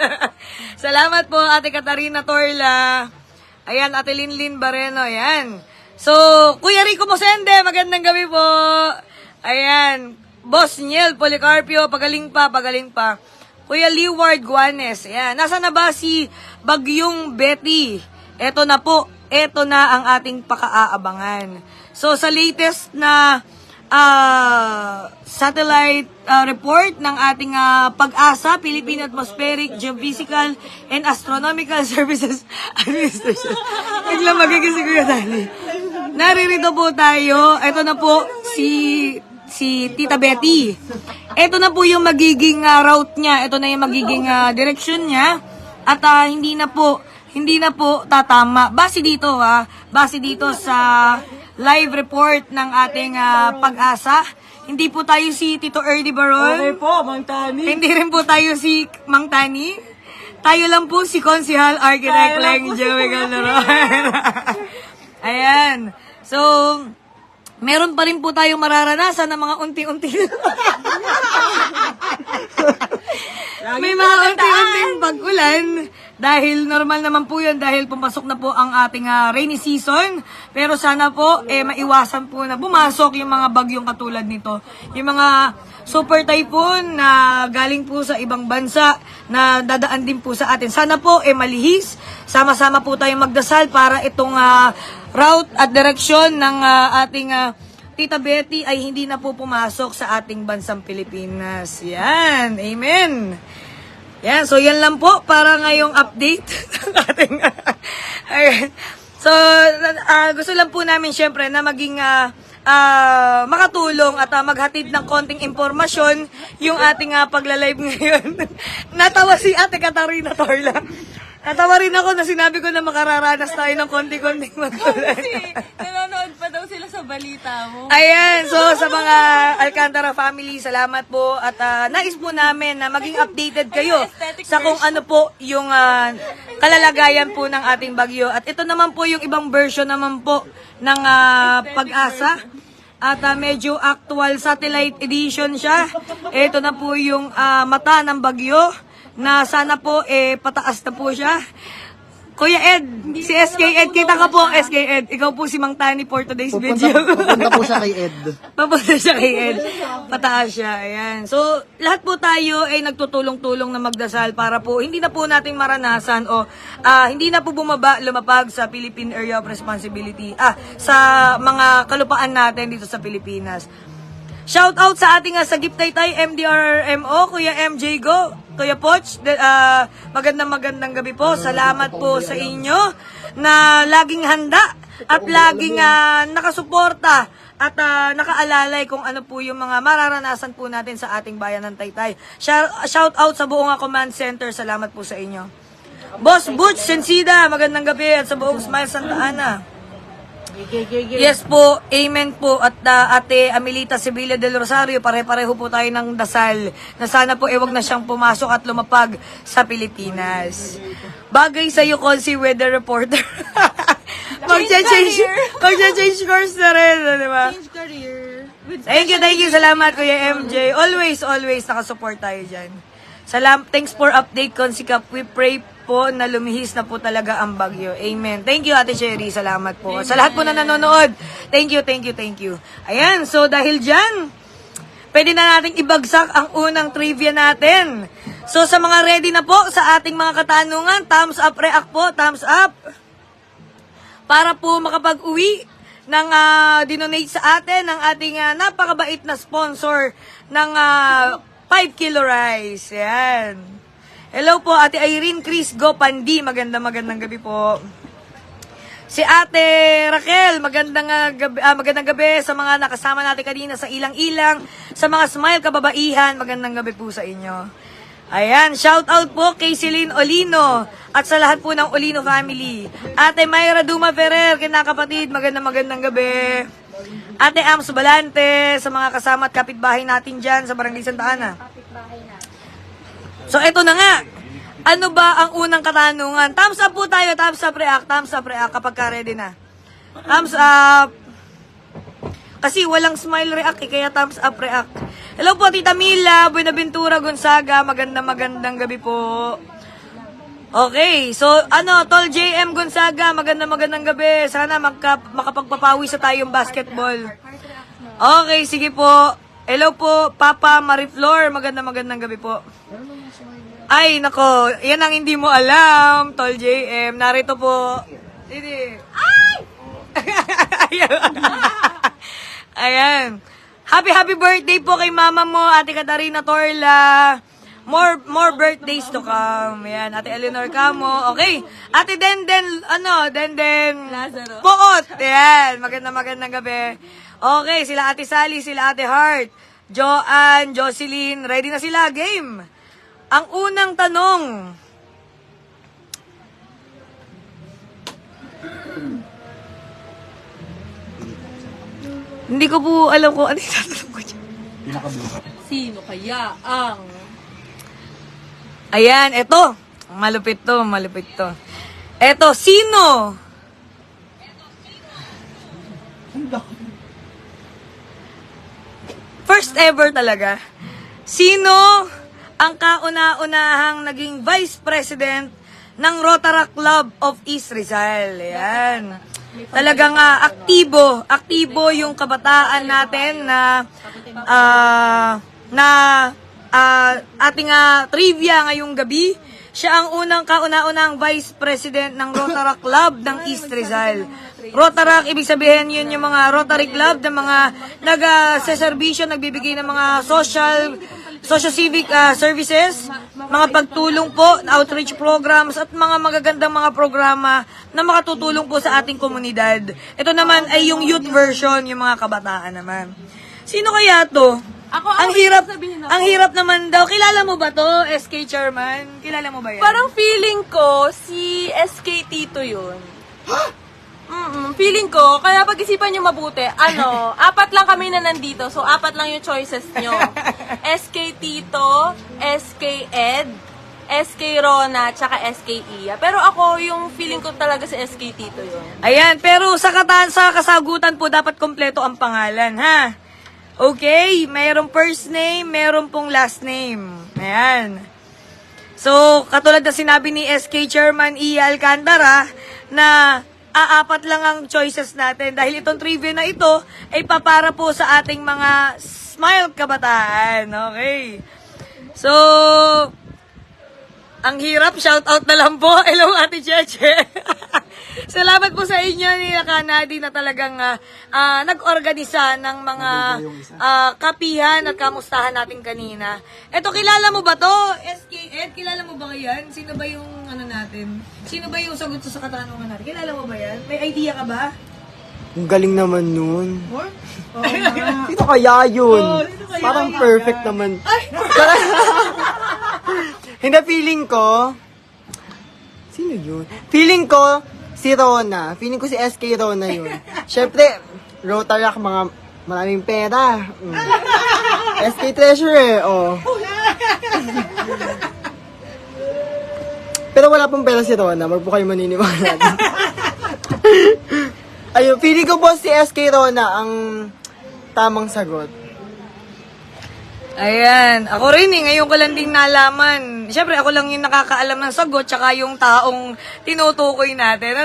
Salamat po, Ate Katarina Torla. Ayan, Ate Linlin Bareno, ayan. So, Kuya Rico Mosende, magandang gabi po. Ayan, Boss Niel Policarpio, pagaling pa. Kuya Leeward Guanes, ayan. Nasa na ba si Bagyong Betty? Eto na po, eto na ang ating pakaabangan. So, sa latest na satellite report ng ating PAG-ASA, Philippine Atmospheric, Geophysical, and Astronomical Services Administration. Biglang magigising ko yung dali. Naririto po tayo. Ito na po si Tita Betty. Ito na po yung magiging route niya. Ito na yung magiging direction niya. At hindi na po tatama. Base dito sa live report ng ating PAG-ASA. Hindi po tayo si Tito Erdy Baron. Okay po, Mang Tani. Hindi rin po tayo si Mang Tani. Tayo lang po si Konsihal Architect Leng Joey Calderon. Ayan. So, meron pa rin po tayong mararanasan ng mga unti-unti. May mga unti-unting pag-ulan. Dahil normal naman po yun dahil pumasok na po ang ating rainy season. Pero sana po maiwasan po na bumasok yung mga bagyong katulad nito. Yung mga super typhoon na galing po sa ibang bansa na dadaan din po sa atin. Sana po malihis. Sama-sama po tayong magdasal para itong route at direksyon ng ating Tita Betty ay hindi na po pumasok sa ating bansang Pilipinas. Yan. Amen. Yan, so yan lang po para ngayong update ng ating ayan. So gusto lang po namin syempre na maging makatulong at maghatid ng konting impormasyon yung ating pagla-live ngayon. Natawa si Ate Katarina Torla. Natawa rin ako na sinabi ko na makararanas tayo ng konting-konting magulan. Nanonood pa daw sila sa balita mo. Ayan, so sa mga Alcantara family, salamat po at nais po namin na maging updated kayo sa kung ano po yung kalalagayan po ng ating bagyo. At ito naman po yung ibang version naman po ng PAG-ASA. At medyo actual satellite edition siya. Ito na po yung mata ng bagyo na sana po pataas na po siya. Kuya Ed, si SK Ed, kita ka po SK Ed. Ikaw po si Mang Tani for today's video. Pupunta po siya kay Ed. Papunta siya kay Ed. Pataas siya, ayan. So, lahat po tayo ay nagtutulong-tulong na magdasal para po hindi na po natin maranasan o hindi na po lumapag sa Philippine Area of Responsibility, sa mga kalupaan natin dito sa Pilipinas. Shout out sa ating Sagip-Taytay MDRMO, Kuya MJ Go, Kuya Poch, magandang gabi po. Salamat po sa inyo na laging handa at laging nakasuporta at nakaalalay kung ano po yung mga mararanasan po natin sa ating bayan ng Taytay. Shout out sa buong command center, salamat po sa inyo. Boss Butch Sensida, magandang gabi at sa buong Smile Santa Ana. Yes po, amen po. At Ate Amelita Sevilla del Rosario, pare-pareho po tayo ng dasal na sana po wag na siyang pumasok at lumapag sa Pilipinas. Bagay sa iyo, Consi Weather Reporter. Mag-change course na rin, di ba? Change career. Thank you, salamat Kuya MJ. Always nakasupport tayo dyan. Thanks for update, Consi Cap. We pray po na lumihis na po talaga ang bagyo. Amen. Thank you, Ate Sherry. Salamat po. Sa lahat po na nanonood, thank you. Ayan, so dahil dyan, pwede na nating ibagsak ang unang trivia natin. So sa mga ready na po sa ating mga katanungan, thumbs up, react po, thumbs up. Para po makapag-uwi ng dinonate sa atin ng ating napakabait na sponsor ng 5 kilo rice. Yan. Hello po, Ate Irene Chris Gopandi. Magandang gabi po. Si Ate Raquel, magandang gabi sa mga nakasama natin kanina sa ilang-ilang, sa mga smile kababaihan, magandang gabi po sa inyo. Ayan, shout out po kay Celine Olino at sa lahat po ng Olino family. Ate Mayra Duma Ferrer, kinakapatid, magandang gabi. Ate Ams Balante, sa mga kasama at kapitbahay natin dyan sa Barangay Santa Ana. So, eto na nga. Ano ba ang unang katanungan? Thumbs up po tayo. Thumbs up, react kapag ka-ready na. Thumbs up. Kasi walang smile react, kaya thumbs up, react. Hello po, Tita Mila, Buenaventura Gonzaga. Magandang gabi po. Okay, so Tol JM Gonzaga, magandang gabi. Sana makapagpapawi sa tayong basketball. Okay, sige po. Hello po, Papa Mariflor, magandang gabi po. Ay, nako, yan ang hindi mo alam, Tol JM. Narito po. Didi. Ay! Ayan. Happy birthday po kay mama mo, Ate Katarina Torla. More birthdays to come. Ayan, Ate Eleanor Camo. Okay. Ate Denden Lazaro. Poot. Ayan, magandang gabi. Okay, sila Ate Sally, sila Ate Heart, Joanne, Jocelyn, ready na sila, game. Ang unang tanong. Hindi ko po alam kung ano yung tatanong ko dyan. Sino kaya ang... Ayan, eto. Malupit to. Eto, sino? First ever talaga. Sino ang kauna-unahang naging Vice President ng Rotaract Club of East Rizal? Ayan. Talagang aktibo yung kabataan natin na ating trivia ngayong gabi. Siya ang unang kauna-unang Vice President ng Rotaract Club ng East Rizal. Rotaract, ibig sabihin yun yung mga Rotary Club na mga nag-serbisyo, nagbibigay ng mga socio-civic services, mga pagtulong po, outreach programs, at mga magagandang mga programa na makatutulong po sa ating komunidad. Ito naman ay yung youth version, yung mga kabataan naman. Sino kaya to? Ang hirap naman daw. Kilala mo ba to, SK Chairman? Kilala mo ba yan? Parang feeling ko, si SK Tito yun. Feeling ko, kaya pag-isipan nyo mabuti, apat lang kami na nandito, so apat lang yung choices nyo. SK Tito, SK Ed, SK Rona, tsaka SK Iya. Pero ako, yung feeling ko talaga si SK Tito yun. Ayan, pero sa kasagutan po, dapat kompleto ang pangalan, ha? Okay, mayroong first name, mayroong pong last name. Ayan. So, katulad na sinabi ni SK Chairman Iya Alcantara, na aapat lang ang choices natin dahil itong trivia na ito ay papara po sa ating mga smile kabataan. Okay. So, ang hirap. Shout out na lang po. Hello, Ate Cheche. Salamat po sa inyo ni Kanadi na talagang nag-organisa ng mga kapihan at kamustahan natin kanina. Eto, kilala mo ba to? SK Ed, kilala mo ba yan? Sino ba yung natin? Sino ba yung sagot sa katanungan natin? Kilala mo ba yan? May idea ka ba? Ang galing naman nun. Sino kaya yun? Parang perfect naman. Hindi, feeling ko... Sino yun? Feeling ko, si Rona. Feeling ko si SK Rona yun. Siyempre, Rotaract, maraming pera. SK Treasure eh, oh. Pero wala pong pera si Rona. Wag po kayo maniniwala. Ayun, feeling ko po si SK Rona ang tamang sagot. Ayan. Ako rin ngayon ko lang din nalaman. Siyempre, ako lang yung nakakaalam ng sagot, tsaka yung taong tinutukoy natin,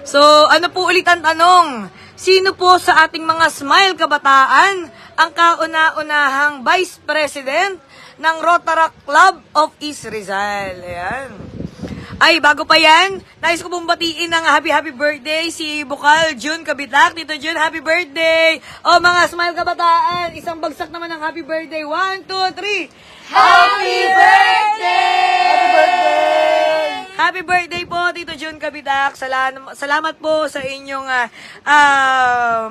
So, ano po ulit ang tanong? Sino po sa ating mga smile kabataan ang kauna-unahang Vice President ng Rotaract Club of East Rizal? Ayan. Ay, bago pa yan, nais ko pong batiin ng happy birthday si Bukal June Kabitak. Tito June, happy birthday! O mga smile kabataan, isang bagsak naman ng happy birthday. 1, 2, 3! Happy birthday! Happy birthday! Happy birthday po, Tito June Kabitak. Salamat po sa inyong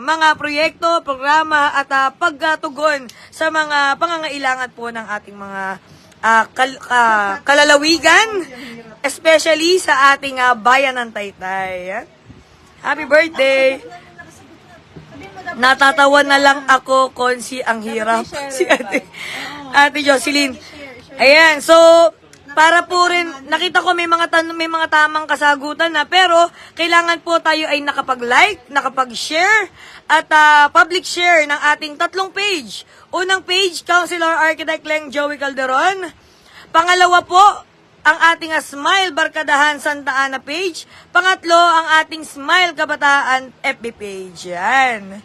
mga proyekto, programa at pagtugon sa mga pangangailangan po ng ating mga kalalawigan, especially sa ating bayan ng Taytay. Happy birthday! Natatawa na lang ako, Konsi, ang hirap. Si Ate Jocelyn. Ayan, so, para po rin, nakita ko may mga tamang kasagutan na, pero kailangan po tayo ay nakapag-like, nakapag-share, at public share ng ating 3 page. Unang page, Councilor Architect Leng Joey Calderon. Pangalawa po, ang ating Smile Barkadahan Santa Ana page. Pangatlo, ang ating Smile Kabataan FB page. Yan.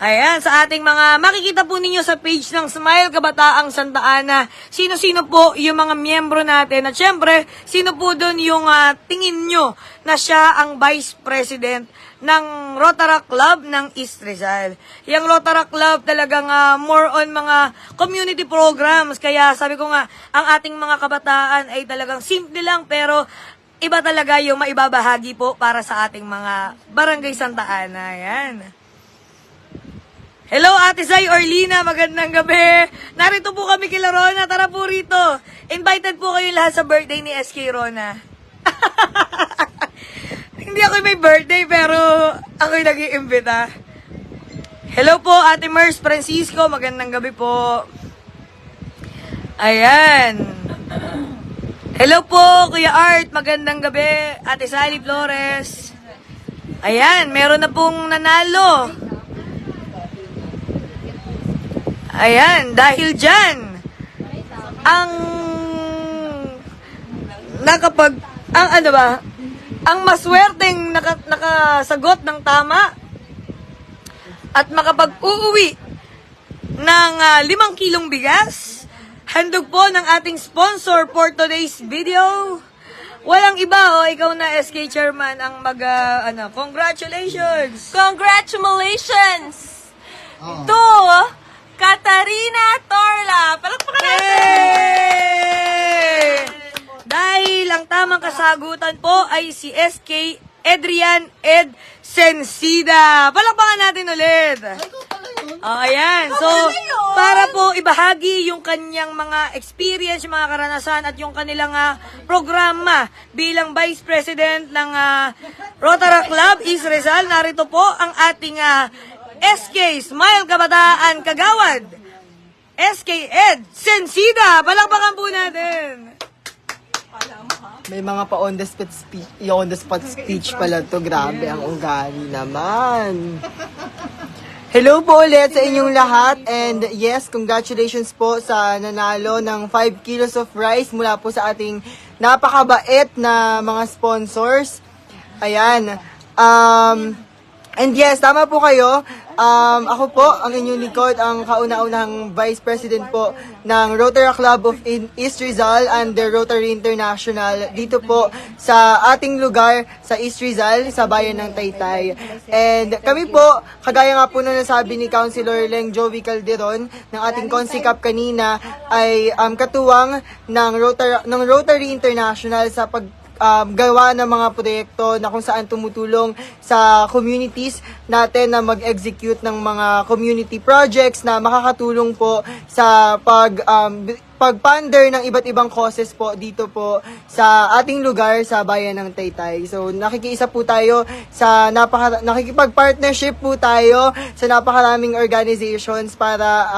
Ayan, sa ating mga, makikita po ninyo sa page ng Smile Kabataang Santa Ana, sino-sino po yung mga miyembro natin. At syempre, sino po doon yung tingin nyo na siya ang Vice President ng Rotaract Club ng East Rizal. Yung Rotaract Club talagang more on mga community programs. Kaya sabi ko nga, ang ating mga kabataan ay talagang simple lang pero iba talaga yung maibabahagi po para sa ating mga Barangay Santa Ana. Yan. Hello, Ate Zay Orlina. Magandang gabi. Narito po kami kila Rona. Tara po rito. Invited po kayo lahat sa birthday ni SK Rona. Hindi ako may birthday, pero ako'y nag-iimbita. Hello po, Ate Mers Francisco. Magandang gabi po. Ayan. Hello po, Kuya Art. Magandang gabi. Ate Sally Flores. Ayan, meron na pong nanalo. Ayan, dahil dyan, ang maswerteng nakasagot ng tama at makapag-uuwi ng 5 kilong bigas, handog po ng ating sponsor for today's video. Walang iba, ikaw na SK Chairman ang congratulations! Congratulations to Katarina Torla. Palakpakan natin! Yay! Dahil ang tamang kasagutan po ay si SK Adrian Ed Sensida. Palakpakan natin ulit. Ayan. So, para po ibahagi yung kanyang mga experience, yung mga karanasan at yung kanilang programa bilang Vice President ng Rotaract Club East Rizal, narito po ang ating SK Smile Kabataan Kagawad, SK Ed Sensida. Palakpakan po natin. May mga on the spot speech pala to. Grabe ang ugali naman. Hello po ulit sa inyong lahat, and yes, congratulations po sa nanalo ng 5 kilos of rice mula po sa ating napakabait na mga sponsors. Ayan. And yes, tama po kayo. Ako po, ang inyong likod, ang kauna-unahang Vice President po ng Rotaract Club of East Rizal and the Rotary International dito po sa ating lugar sa East Rizal, sa bayan ng Taytay. And kami po, kagaya nga po na nasabi ni Councilor Leng Joey Calderon ng ating Consikap kanina, ay katuwang ng Rotary International sa gawa ng mga proyekto na kung saan tumutulong sa communities natin na mag-execute ng mga community projects na makakatulong po sa pag-funder ng iba't ibang causes po dito po sa ating lugar sa bayan ng Taytay. So nakikiisa po tayo sa nakikipag-partnership po tayo sa napakaraming organizations para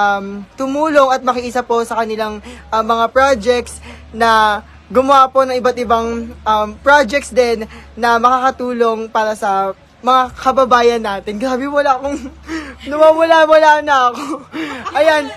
tumulong at makiisa po sa kanilang mga projects na gumawa po ng iba't ibang projects din na makakatulong para sa mga kababayan natin. Grabe, wala na ako. Ayan.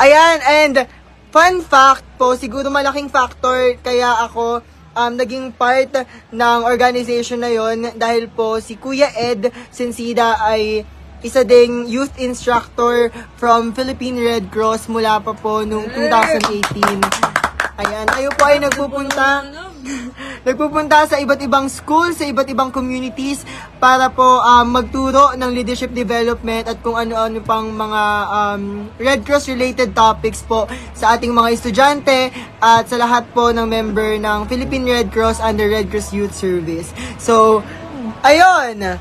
Ayan, and fun fact po, siguro malaking factor kaya ako naging part ng organization na yon dahil po si Kuya Ed Sensida ay isa ding youth instructor from Philippine Red Cross mula pa po noong 2018. Ayan, tayo po ay nagpupunta sa iba't ibang schools, sa iba't ibang communities para po magturo ng leadership development at kung ano-ano pang mga Red Cross related topics po sa ating mga estudyante at sa lahat po ng member ng Philippine Red Cross and the Red Cross Youth Service. So, ayun.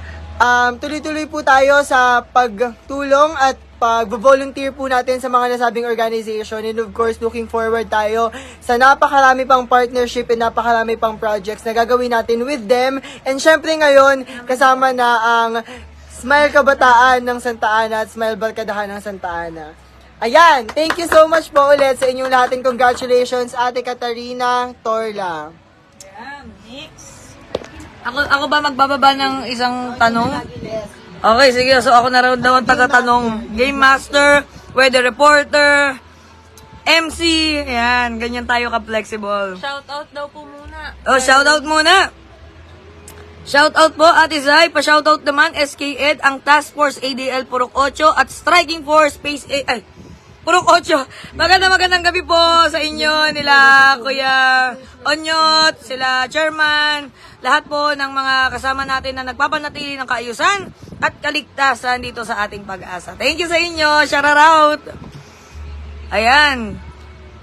Tuloy-tuloy po tayo sa pagtulong at pag-volunteer po natin sa mga nasabing organization, and of course, looking forward tayo sa napakarami pang partnership and napakarami pang projects na gagawin natin with them. And syempre ngayon, kasama na ang Smile Kabataan ng Santa Ana at Smile Barkadahan ng Santa Ana. Ayan, thank you so much po ulit sa inyong lahat and congratulations, Ate Katarina Torla. Ako ba magbababa ng isang tanong? Okay, sige. So, ako na raw daw ang taga-tanong. Game Master, Weather Reporter, MC, ayan, ganyan tayo ka-flexible. Shoutout daw po muna. Oh, shoutout muna. Shoutout po, Ate Zay. Pa-shoutout naman, SK Ed, ang Task Force ADL Purok 8 at Striking Force Space Purok 8. Magandang gabi po sa inyo, nila Kuya Onyot, sila Chairman, lahat po ng mga kasama natin na nagpapanatili ng kaayusan at kaligtasan dito sa ating pag-asa. Thank you sa inyo. Shout out. Ayan.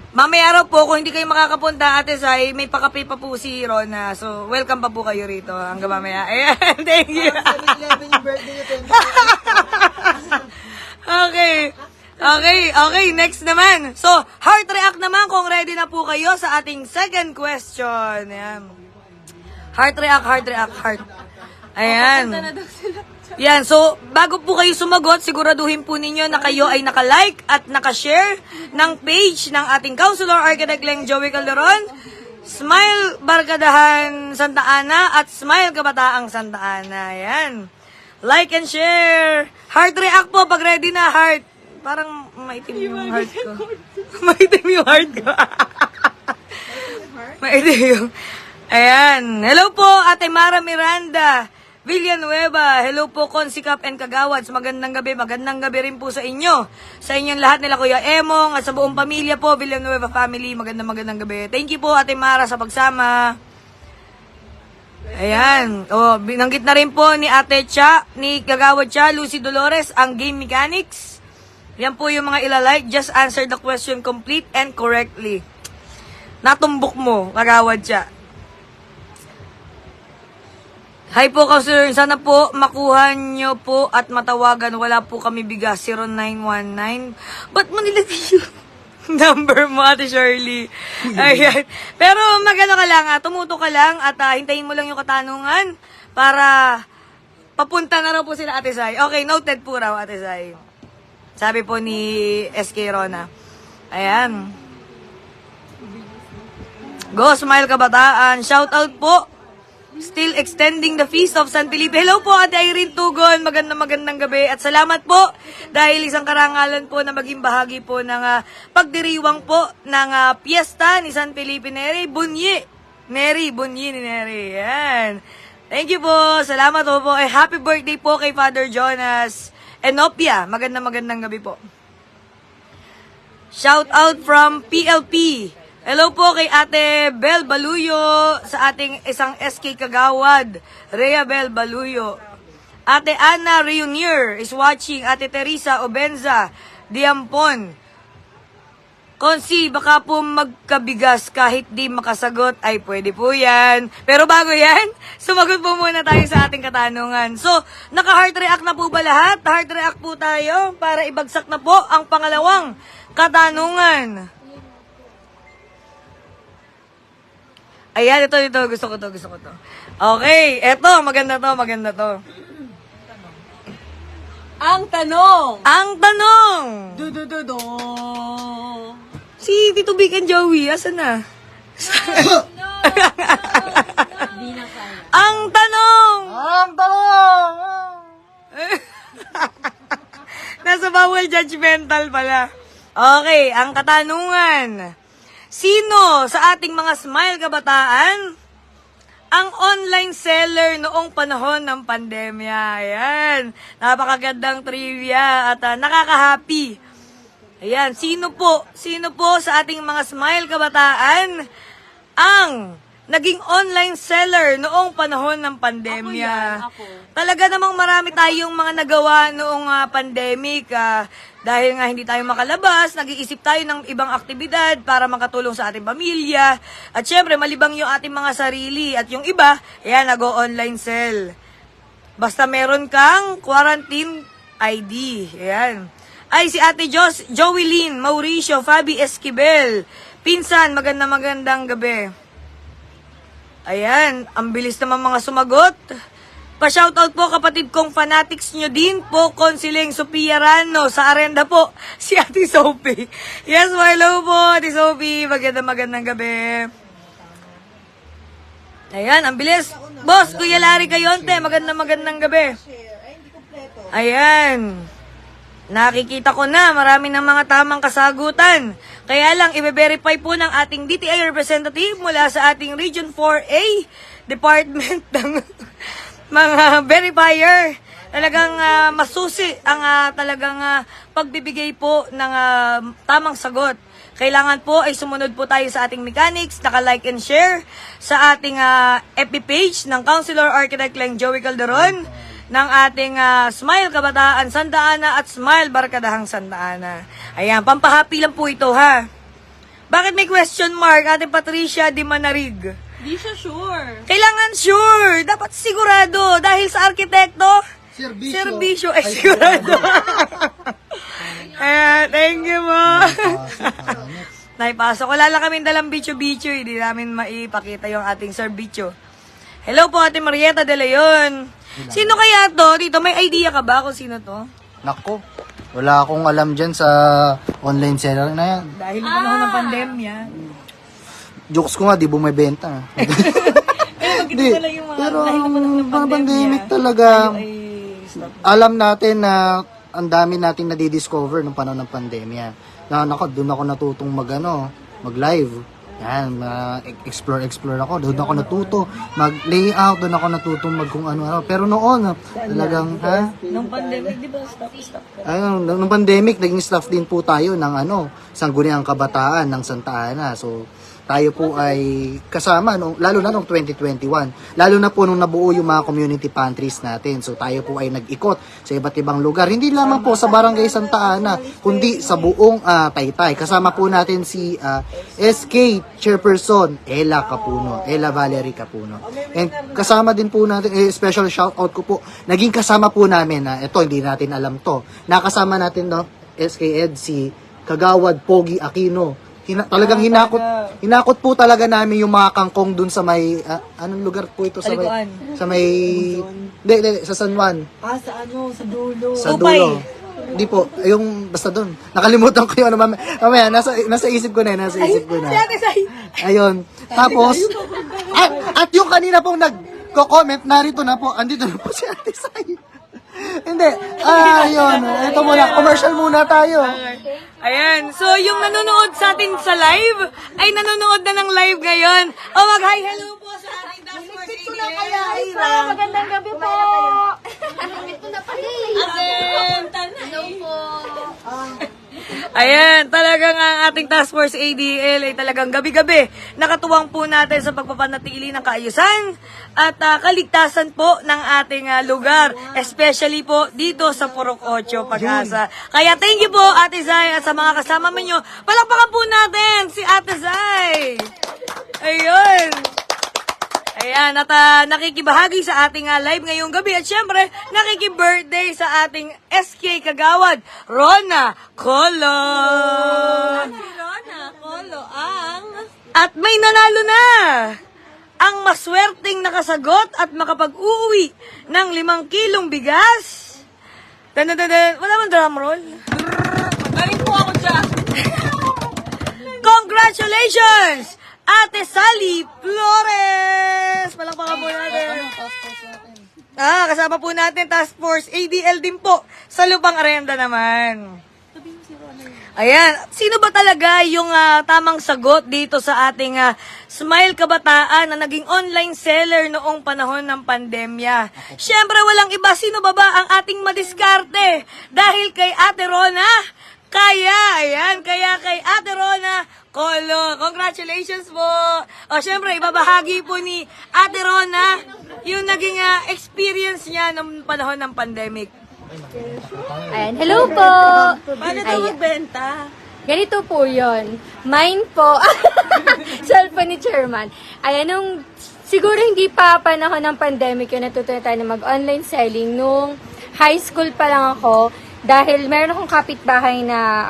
Mamaya raw po, kung hindi kayo makakapunta, Ate Sai, may pakape pa po si Rona. So, welcome pa po kayo rito hanggang mamaya. Ayan, thank you. 7-11 yung birthday niya, Okay, next naman. So, heart react naman kung ready na po kayo sa ating second question. Ayan. Heart react. Ayan. Yan, so, bago po kayo sumagot, siguraduhin po ninyo na kayo ay naka-like at naka-share ng page ng ating Counselor Architect Leng Joey Calderon, Smile Barkadahan Santa Ana at Smile Kabataang Santa Ana. Yan. Like and share. Heart react po pag ready na, heart. Parang maitim yung heart ko. Maitim yung heart ko. Maitim yung... Ayan. Hello po, Ate Mara Miranda Villanueva. Hello po, Konsikap and Kagawads. Magandang gabi rin po sa inyo. Sa inyong lahat nila, Kuya Emong, at sa buong pamilya po, Villanueva family. Magandang gabi. Thank you po, Ate Mara, sa pagsama. Ayan. O, binanggit na rin po ni Ate Cha, ni Kagawad Cha, Lucy Dolores, ang game mechanics. Yan po yung mga ilalike. Just answer the question complete and correctly. Natumbok mo, Kagawad Cha. Hi po, Counselor. Sana po makuha nyo po at matawagan. Wala po kami bigas. 0919. Ba't mo nilagay yung number mo, Ate Shirley? Ayan. Pero magano ka lang, tumuto ka lang at hintayin mo lang yung katanungan para papunta na raw po sila, Ate Sai. Okay, noted po raw, Ate Sai. Sabi po ni SK Rona. Ayan. Go, Smile Kabataan. Shout out po. Still extending the feast of San Felipe. Hello po, Ate Irene Tugon. Magandang gabi. At salamat po dahil isang karangalan po na maging bahagi po ng pagdiriwang po ng piyesta ni San Felipe Neri. Bunyi ni Neri. Yan. Thank you po. Salamat po. Happy birthday po kay Father Jonas Enopia. Magandang gabi po. Shout out from PLP. Hello po kay Ate Bel Baluyo sa ating isang SK Kagawad, Rhea Bel Baluyo. Ate Ana Reunier is watching. Ate Teresa Obenza Diampon. Konsi, baka po magkabigas kahit di makasagot. Ay, pwede po yan. Pero bago yan, sumagot po muna tayo sa ating katanungan. So, naka-heart react na po ba lahat? Heart react po tayo para ibagsak na po ang pangalawang katanungan. Ayan, ito. Gusto ko to. Okay, eto. Maganda to. Ang tanong! Do. Si Tito Big and Joey, asan na? Ang tanong! Nasa bawal judgmental pala. Okay, ang katanungan. Sino sa ating mga Smile Kabataan ang online seller noong panahon ng pandemya? Ayan. Napakagandang trivia at nakaka-happy. Ayan. Sino po sa ating mga Smile Kabataan ang naging online seller noong panahon ng pandemya? Ako. Talaga namang marami tayong mga nagawa noong pandemic. Dahil nga hindi tayo makalabas, nag-iisip tayo ng ibang aktibidad para makatulong sa ating pamilya. At syempre, malibang yung ating mga sarili. At yung iba, ayan, nag-online sell. Basta meron kang quarantine ID. Ayan. Ay, si Ate Joeylyn Mauricio Fabi Esquivel. Pinsan, magandang gabi. Ayan, ang bilis naman mga sumagot. Pa-shoutout po kapatid kong fanatics nyo din po, Konsiling Sophia Rano sa Arenda po, si Ate Sophie. Yes, hello po, Ate Sophie. Magandang gabi. Ayan, ang bilis. Boss, Kuya Larry Kayonte, magandang gabi. Ayan. Nakikita ko na marami ng mga tamang kasagutan. Kaya lang, i-verify po ng ating DTI representative mula sa ating Region 4A Department ng mga verifier. Talagang masusi ang talagang pagbibigay po ng tamang sagot. Kailangan po ay sumunod po tayo sa ating mechanics, naka-like and share sa ating FB page ng Councilor Architect Leng Joey Calderon, ng ating Smile Kabataan Santa Ana at Smile Barkadahang Santa Ana. Ayan, pampahappy lang po ito ha. Bakit may question mark, Ate Patricia Di Manarig? Di siya sure. Kailangan sure, dapat sigurado dahil sa arkitekto, serbisyo ay sigurado. Thank you mo. Naipasok. Wala lang kaming dalang bicho-bicho. Hindi namin maipakita yung ating serbisyo. Hello po, Ate Marieta de Leon. Sino kaya to? Dito, may idea ka ba kung sino to? Nako, wala akong alam dyan sa online seller na yan. Dahil na panahon ng pandemya. Jokes ko nga, di bumibenta. Hindi, pero pandemic talaga, alam natin na ang dami nating nadidiscover nung panahon ng pandemya. Doon ako natutong mag-live. Yan, explore ako. Doon ako natuto. Mag-layout, doon ako natutong kung ano-ano. Pero noon, talagang, Nung pandemic, di ba? Stop. Ayun, nung pandemic, naging staff din po tayo ng Sangguniang Kabataan ng Santa Ana. So, tayo po ay kasama, lalo na noong 2021. Lalo na po nung nabuo yung mga community pantries natin. So, tayo po ay nag-ikot sa iba't ibang lugar. Hindi lamang po sa Barangay Santa Ana, kundi sa buong Taytay. Kasama po natin si SK Chairperson Ella Valerie Capuno. And kasama din po natin, special shoutout ko po, naging kasama po namin, ito hindi natin alam to, nakasama natin SK Ed si Kagawad Pogi Aquino. Talagang hinakot po talaga namin yung mga kangkong dun sa may, anong lugar po ito? Sa San Juan. Sa dulo. Sa dulo. Hindi po, yung basta dun. Nakalimutan ko yung mamaya, nasa isip ko na. Ayun. Tapos, at yung kanina pong nagko-comment, narito na po, andito na po si Ate Sai. Hindi. Yun. Ito muna, commercial muna tayo. Ayan. So, yung nanonood sa atin sa live, ay nanonood na ng live ngayon. O, mag-hi, hello po sa ating Task Force ADL. Magandang gabi po! Hello po! Ayan, talagang ang ating Task Force ADL ay talagang gabi-gabi nakatuwang po natin sa pagpapanatili ng kaayusan at kaligtasan po ng ating lugar, especially po dito sa Purok 8, Pag-asa. Kaya thank you po, Ate Zay, at sa mga kasama ninyo. Palakpakan po natin si Ate Zay! Ayun! Ayan, at nakikibahagi sa ating live ngayong gabi. At syempre, nakikibirthday sa ating SK Kagawad, Rona Colo. Rona Colo ang... At may nanalo na! Ang maswerteng nakasagot at makapag-uwi ng 5 kilong bigas. Wala man drum roll. Galing po ako dyan. Congratulations! Ate Sally Flores! Palakpakan po natin. Kasama po natin Task Force ADL din po sa Lupang Arenda naman. Ayan, sino ba talaga yung tamang sagot dito sa ating Smile Kabataan na naging online seller noong panahon ng pandemya? Siyempre walang iba, sino ba ang ating madiskarte? Dahil kay Ate Rona, kaya kay Ate Rona Colo. Congratulations po. O, syempre, ibabahagi po ni Ate Rona yung naging experience niya ng panahon ng pandemic. Ayan, hello po! Paano daw magbenta? Ganito po yon. Mine po. Cellphone ni Chairman. Ayan, siguro hindi pa panahon ng pandemic yun, natutunan tayo na mag-online selling. Nung high school pa lang ako, dahil meron akong kapitbahay na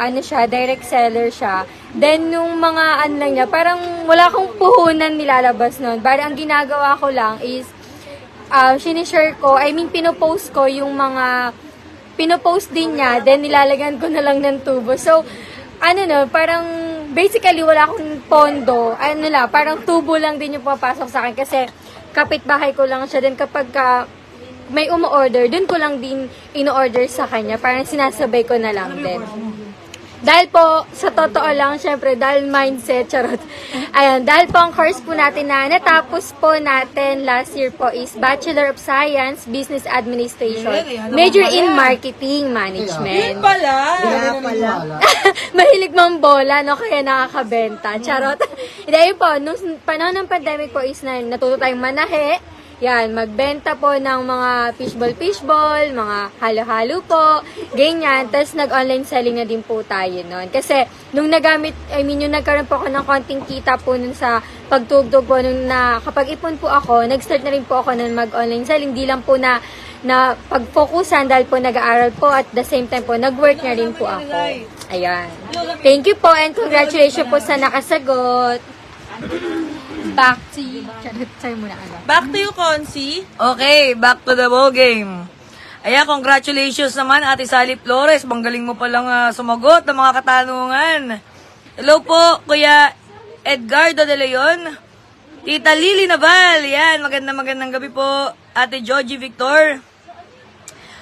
direct seller siya. Then, nung mga lang niya, parang wala akong puhunan nilalabas nun. Bali, ang ginagawa ko lang is, sinishare ko, pinopost ko yung mga, pinopost din niya, then nilalagyan ko na lang ng tubo. So, parang, basically, wala akong pondo. Parang tubo lang din yung papasok sa akin kasi kapitbahay ko lang siya. Then, kapag may umu-order, dun ko lang din in-order sa kanya. Parang sinasabay ko na lang din. Dahil po, sa totoo lang, syempre, dahil mindset, charot. Ayan, dahil po ang course po natin na natapos po natin last year po is Bachelor of Science, Business Administration, major in Marketing Management. Pala! Mahilig mambola, no? Kaya nakakabenta. Charot. Dahil po, nung panahon ng pandemic po is na natuto tayong manahe. Yan, magbenta po ng mga fishball, mga halo-halo po, ganyan. Tapos nag-online selling na din po tayo noon. Kasi nung yung nagkaroon po ako ng konting kita po nun sa pagtugtog po, nung kapag ipon po ako, nag-start na rin po ako nun mag-online selling. Di lang po na pag-focusan dahil po nag-aaral po at the same time po, nag-work na rin po ako. Ayan. Thank you po and congratulations po sa nakasagot. Back to you. Sorry muna. Back to you, Consi. Okay, back to the ball game. Ayan, congratulations naman, Ate Sally Flores. Banggaling mo palang sumagot ng mga katanungan. Hello po, Kuya Edgardo de Leon. Tita Lily Naval. Yan, magandang gabi po. Ate Joji Victor.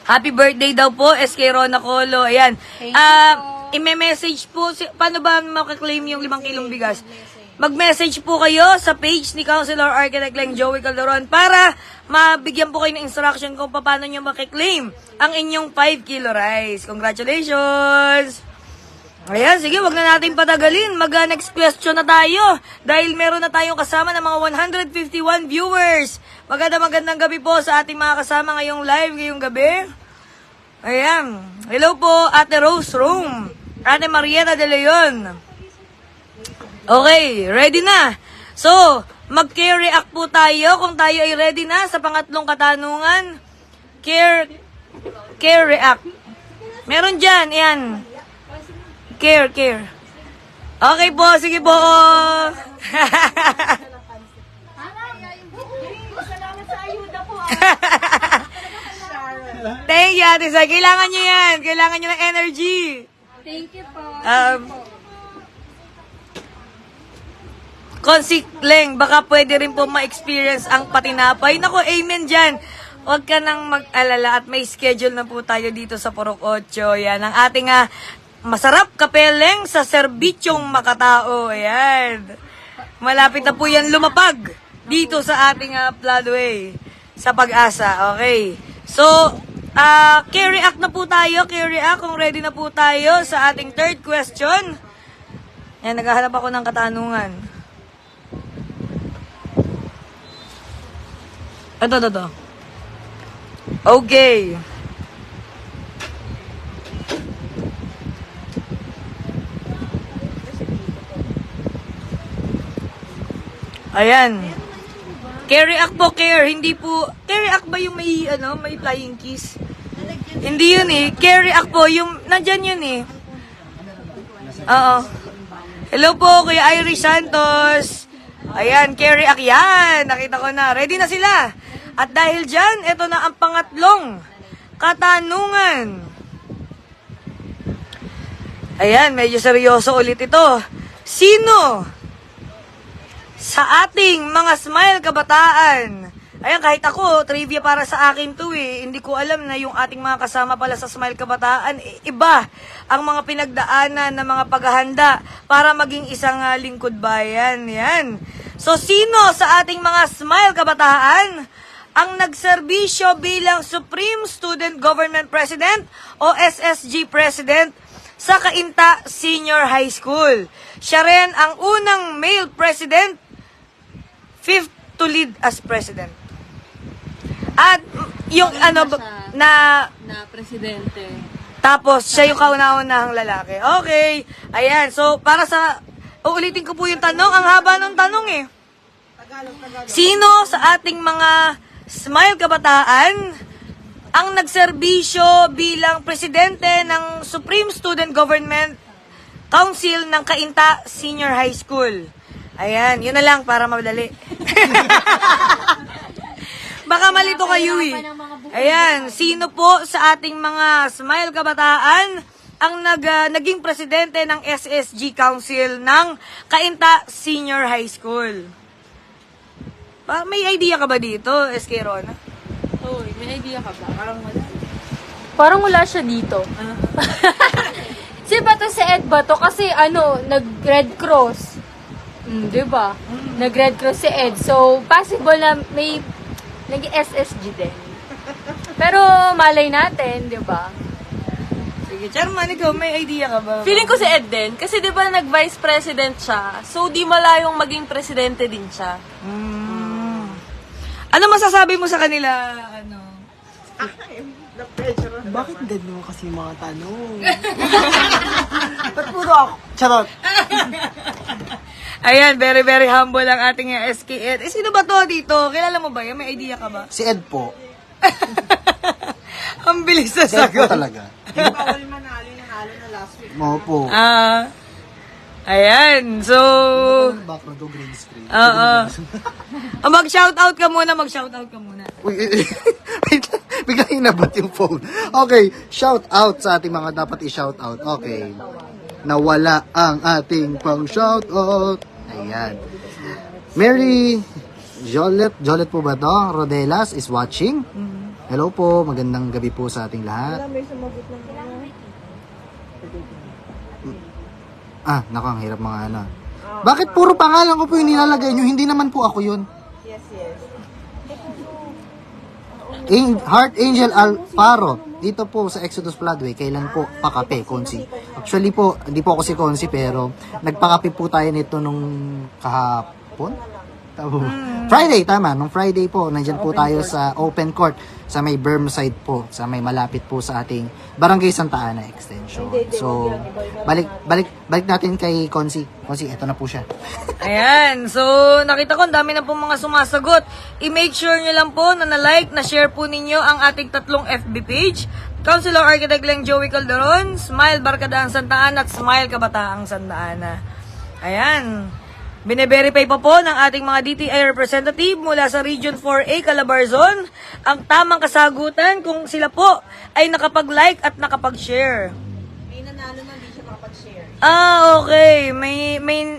Happy birthday daw po, SK Rona Colo. Ayan. I-message po, paano ba makaklaim yung 5 kilong bigas? Mag-message po kayo sa page ni Councilor Architect Leng Joey Calderon para mabigyan po kayo ng instruction kung paano nyo makiklaim ang inyong 5 kilo rice. Congratulations! Ayan, sige, wag na natin patagalin. Mag-next question na tayo dahil meron na tayong kasama ng mga 151 viewers. Magandang gabi po sa ating mga kasama ngayong live, ngayong gabi. Ayan. Hello po, Ate Rose Rome. Ate Marieta de Leon. Okay, ready na. So, mag-care-react po tayo kung tayo ay ready na sa pangatlong katanungan. Care-react. Meron dyan, yan. Care. Okay po, sige po. Thank you, Ate Sai. Kailangan nyo yan. Kailangan nyo ng energy. Thank you po. Konsikleng, baka pwede rin po ma-experience ang patinapay. Naku, amen dyan. Huwag ka nang mag-alala at may schedule na po tayo dito sa Purok 8. Yan, ang ating masarap kapeleng sa serbisyong makatao. Ayan. Malapit na po yan lumapag dito sa ating Floodway sa Pag-asa. Okay. So, care-react na po tayo. Care-react kung ready na po tayo sa ating third question. Yan, naghahanap ako ng katanungan. Ito. Okay. Ayan. Care-react po, care. Hindi po, care-react ba yung may flying kiss? Hindi yun eh. Care-react po, yung, nandyan yun eh. Oo. Hello po, Kuya Irish Santos. Ayan, care-react yan. Nakita ko na. Ready na sila. At dahil dyan, ito na ang pangatlong katanungan. Ayan, medyo seryoso ulit ito. Sino sa ating mga smile kabataan? Ayan, kahit ako, trivia para sa akin to eh. Hindi ko alam na yung ating mga kasama pala sa Smile Kabataan, iba ang mga pinagdaanan ng mga paghahanda para maging isang lingkod bayan. Yan. So, sino sa ating mga Smile Kabataan ang nagserbisyo bilang Supreme Student Government President o SSG President sa Cainta Senior High School? Siya rin ang unang male president, 5th to lead as president. At yung na presidente. tapos siya yung kauna-unahang lalaki. Okay. Ayan. So, uulitin ko po yung tanong. Ang haba ng tanong eh. Sino sa ating mga Smile Kabataan ang nagserbisyo bilang presidente ng Supreme Student Government Council ng Cainta Senior High School? Ayan. Yun na lang para madali. Baka malito kayo eh. Ayan, sino po sa ating mga Smile Kabataan ang naging presidente ng SSG Council ng Cainta Senior High School? May idea ka ba dito, SK Rona? Oo, May idea ka ba? Parang wala. Parang wala siya dito. Si Bato si Ed Bato kasi nag-Red Cross. Di ba? Nag-Red Cross si Ed. So, possible na may nag-SSG din. Pero malay natin, di ba? Sige, Charman, ikaw, may idea ka ba? Feeling ko si Ed din. Kasi di ba nag-vice president siya. So, di malayong maging presidente din siya. Ano masasabi mo sa kanila? Bakit ganun kasi yung mga tanong? Ba't puro ako? Charot. Ayan, very, very humble ang ating SK Ed. Sino ba to dito? Kilala mo ba yan? May idea ka ba? Si Ed po. Ang bilis na Si Ed po sagot. talaga. Bawal manalo na last week. Opo. Ayan, so... Background o green screen. Oo. Mag-shoutout ka muna, mag-shoutout ka muna. Uy, wait lang. Biglang inabot yung phone. Okay, shout out sa ating mga dapat i-shout out. Okay. Nawala ang ating pang shout out. Ayan. Mary Jolet po ba to? Rodelas is watching. Hello po, magandang gabi po sa ating lahat. Naku, ang hirap mga ano. Bakit puro pangalan ko po yung nilalagay nyo? Hindi naman po ako yun. Heart Angel Alfaro, dito po sa Exodus Floodway, kailan po pakape, Konsi? Actually po, hindi po ako si Konsi, pero nagpakape po tayo nito nung kahapon? Friday, tama. Nung Friday po, nandyan po tayo sa open court sa may Bermside po, sa may malapit po sa ating Barangay Santa Ana Extension. So, balik natin kay Konsi. Konsi, eto na po siya. Ayan, so nakita ko ang dami na po mga sumasagot. I-make sure nyo lang po na na-like, na-share po ninyo ang ating tatlong FB page. Councilor Architect Leng Joey Calderon, Smile Barkadaang Santa Ana at Smile Kabataang Santa Ana. Ayan. Bine-verify pa po ng ating mga DTI representative mula sa Region 4A Calabarzon ang tamang kasagutan kung sila po ay nakapag-like at nakapag-share. May nanalo na hindi siya makapag-share. Okay.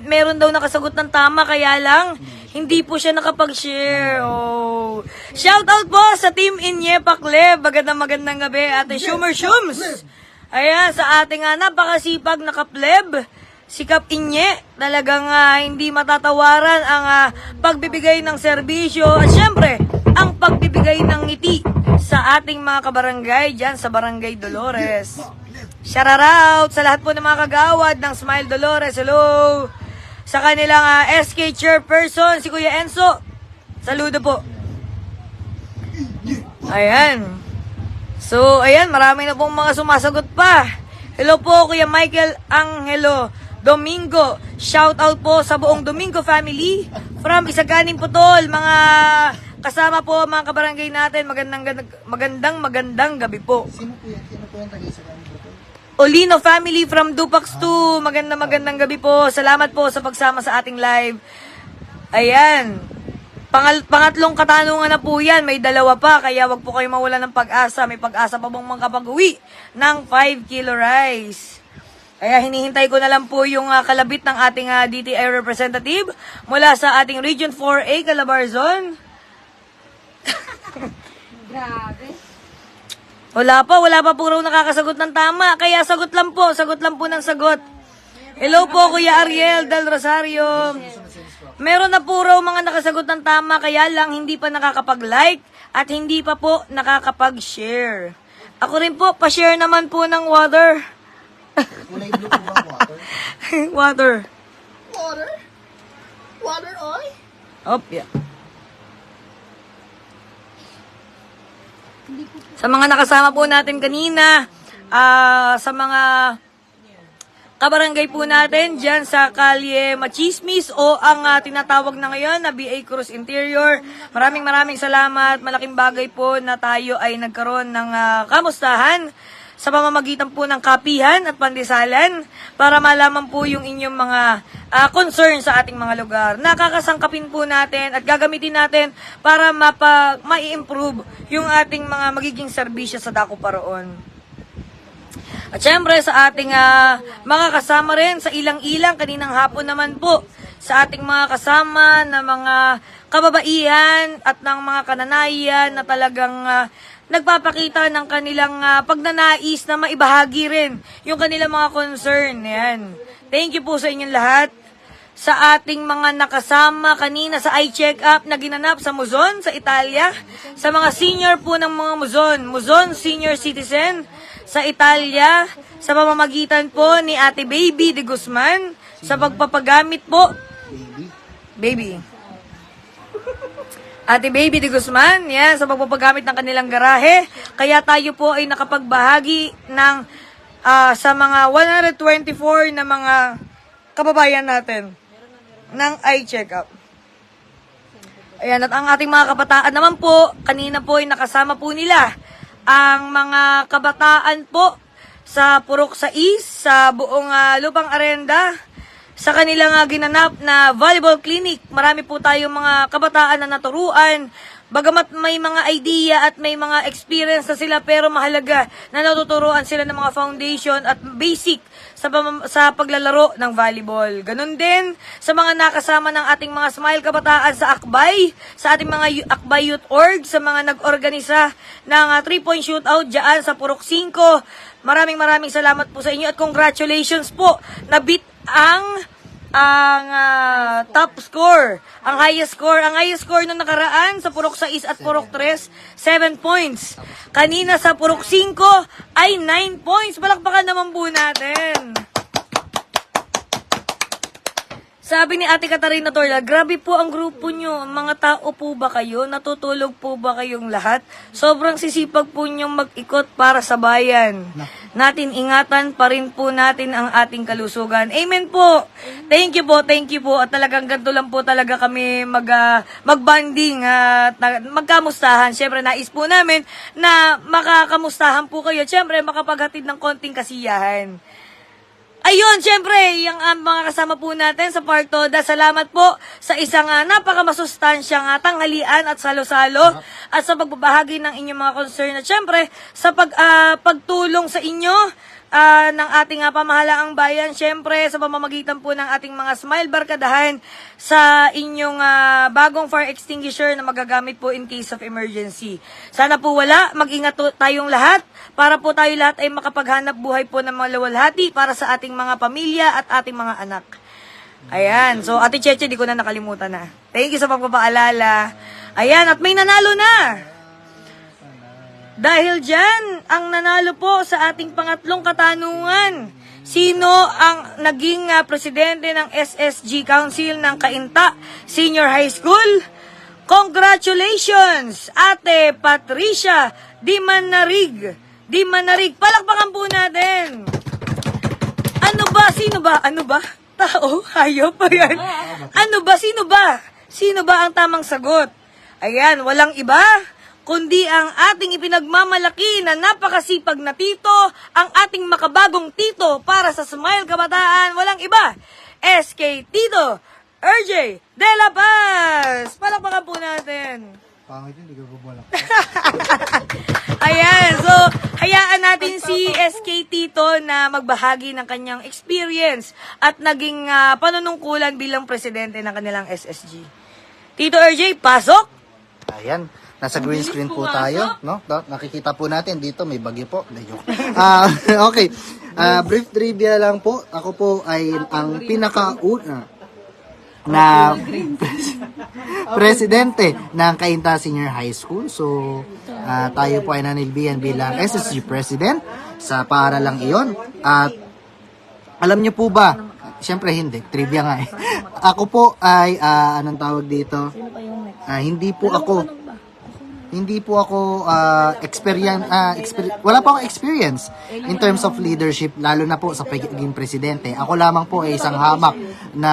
Meron daw nakasagot ng tama, kaya lang hindi po siya nakapag-share. Oh. Shout out po sa Team Inye Pakleb. Magandang gabi, Ate Schumer Shums. Ayan, sa ating napakasipag na kapleb, si Kap Inye, talagang hindi matatawaran ang pagbibigay ng serbisyo at syempre, ang pagbibigay ng ngiti sa ating mga kabarangay dyan sa Barangay Dolores. Shoutout sa lahat po ng mga kagawad ng Smile Dolores. Hello! Sa kanilang SK Chairperson, si Kuya Enzo. Saludo po. Ayan. So, ayan, marami na pong mga sumasagot pa. Hello po, Kuya Michael Angelo Domingo. Shout out po sa buong Domingo family from Isaganing Putol. Mga kasama po, mga kabarangay natin. Magandang gabi po. Sino po yan taga-isa kami? Olino family from Dupax 2. Magandang gabi po. Salamat po sa pagsama sa ating live. Ayan. Pangatlong katanungan na po yan. May dalawa pa, kaya wag po kayo mawala ng pag-asa. May pag-asa pa bang makapag-uwi ng 5 kilo rice. Kaya hinihintay ko na lang po yung kalabit ng ating DTI representative mula sa ating Region 4A Calabarzon. Grabe. Wala pa po raw nakakasagot ng tama. Kaya sagot lang po ng sagot. Hello po, Kuya Ariel Del Rosario. Meron na po raw mga nakasagot ng tama, kaya lang hindi pa nakakapag-like at hindi pa po nakakapag-share. Ako rin po, pa-share naman po ng water. Kulay blue po ba water? Water. Water? Water oil? Yeah. Sa mga nakasama po natin kanina, sa mga kabarangay po natin dyan sa Kalye Machismis o ang tinatawag na ngayon na BA Cruz Interior. Maraming salamat. Malaking bagay po na tayo ay nagkaroon ng kamustahan sa pamamagitan po ng kapihan at pandisalan para malaman po yung inyong mga concern sa ating mga lugar. Nakakasangkapin po natin at gagamitin natin para ma-improve yung ating mga magiging serbisyo sa Dako Paraon. At syempre sa ating mga kasama rin sa ilang-ilang kaninang hapon naman po sa ating mga kasama na mga kababaihan at ng mga kananayan na talagang nagpapakita ng kanilang pagnanais na maibahagi rin yung kanilang mga concern. Yan. Thank you po sa inyong lahat. Sa ating mga nakasama kanina sa eye check-up na ginanap sa Muzon, sa Italia. Sa mga senior po ng mga Muzon Senior Citizen sa Italia. Sa pamamagitan po ni Ate Baby de Guzman sa pagpapagamit po. Baby. Ate Baby de Guzman, yan, sa pagpapagamit ng kanilang garahe. Kaya tayo po ay nakapagbahagi ng sa mga 124 na mga kababayan natin ng eye check-up. Ayan, at ang ating mga kabataan naman po, kanina po ay nakasama po nila ang mga kabataan po sa Purok 6, sa buong Lupang Arenda, sa kanilang ginanap na volleyball clinic. Marami po tayong mga kabataan na naturuan. Bagamat may mga idea at may mga experience na sila, pero mahalaga na natuturuan sila ng mga foundation at basic sa paglalaro ng volleyball. Ganun din sa mga nakasama ng ating mga Smile Kabataan sa Akbay, sa ating mga Akbay Youth Org, sa mga nag-organisa ng 3-point shootout dyan sa Purok 5. Maraming salamat po sa inyo at congratulations po na beat ang top score, ang highest score nung nakaraan sa Purok 6 at Purok 3, 7 points. Kanina sa Purok 5 ay 9 points. Palakpakan naman po natin. Sabi ni Ate Katarina Torla, grabe po ang grupo nyo. Mga tao po ba kayo? Natutulog po ba kayong lahat? Sobrang sisipag po nyong mag-ikot para sa bayan. Natin ingatan pa rin po natin ang ating kalusugan. Amen po. Thank you po. At talagang ganito lang po talaga kami mag-bonding at magkamustahan. Siyempre, nais po namin na makakamustahan po kayo. Siyempre, makapaghatid ng konting kasiyahan. Ayun, syempre, yung mga kasama po natin sa Partoda, salamat po sa isang napakamasustansyang tanghalian at salo-salo at sa pagbabahagi ng inyong mga concern at syempre sa pagtulong sa inyo ng ating pamahalaang bayan, syempre sa pamamagitan po ng ating mga Smile Barkadahan sa inyong bagong fire extinguisher na magagamit po in case of emergency. Sana po mag-ingat tayong lahat para po tayo lahat ay makapaghanap buhay po ng mga luwalhati para sa ating mga pamilya at ating mga anak. Ayan, so Ate Cheche, di ko na nakalimutan na. Thank you sa pagpapaalala. Ayan, at may nanalo na! Dahil dyan, ang nanalo po sa ating pangatlong katanungan, sino ang naging presidente ng SSG Council ng Cainta Senior High School? Congratulations, Ate Patricia Dimanarig. Palakpakan po natin. Sino ba? Tao? Hayop pa yan. Sino ba ang tamang sagot? Ayan, walang iba kundi ang ating ipinagmamalaki na napakasipag na tito, ang ating makabagong tito para sa Smile Kabataan, walang iba, SK Tito RJ De La Paz. Palakpakan po natin. Pangit yun, di ko bubulang. Ayan, so hayaan natin si SK Tito na magbahagi ng kanyang experience at naging panunungkulan bilang presidente ng kanilang SSG. Tito RJ, pasok! Ayan. Nasa green screen po tayo, no? Nakikita po natin dito, may bagyo po. Okay. Brief trivia lang po. Ako po ay ang pinakauna na presidente ng Cainta Senior High School. So, tayo po ay nanilbihan bilang SSG President sa paaralang iyon. At alam niyo po ba, siyempre hindi, trivia nga eh. Ako po ay, anong tawag dito? Hindi po ako wala po akong experience in terms of leadership, lalo na po sa pagiging presidente. Ako lamang po ay isang hamak na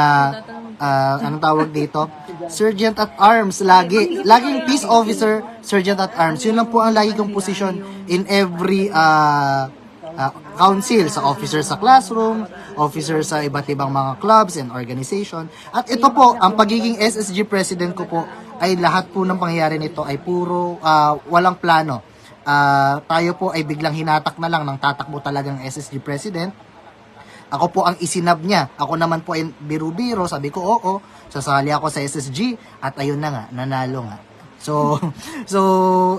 anong tawag dito? Sergeant at Arms, laging peace officer, Sergeant at Arms. Yun lang po ang lagi kong position in every council, sa officer sa classroom, officer sa iba't ibang mga clubs and organization. At ito po, ang pagiging SSG president ko po, ay lahat po ng pangyayari nito ay puro walang plano. Tayo po ay biglang hinatak na lang ng tatakbo talagang SSG president. Ako po ang isinab niya. Ako naman po ay biro-biro. Sabi ko, oo, sasali ako sa SSG. At ayun na nga, nanalo nga. So,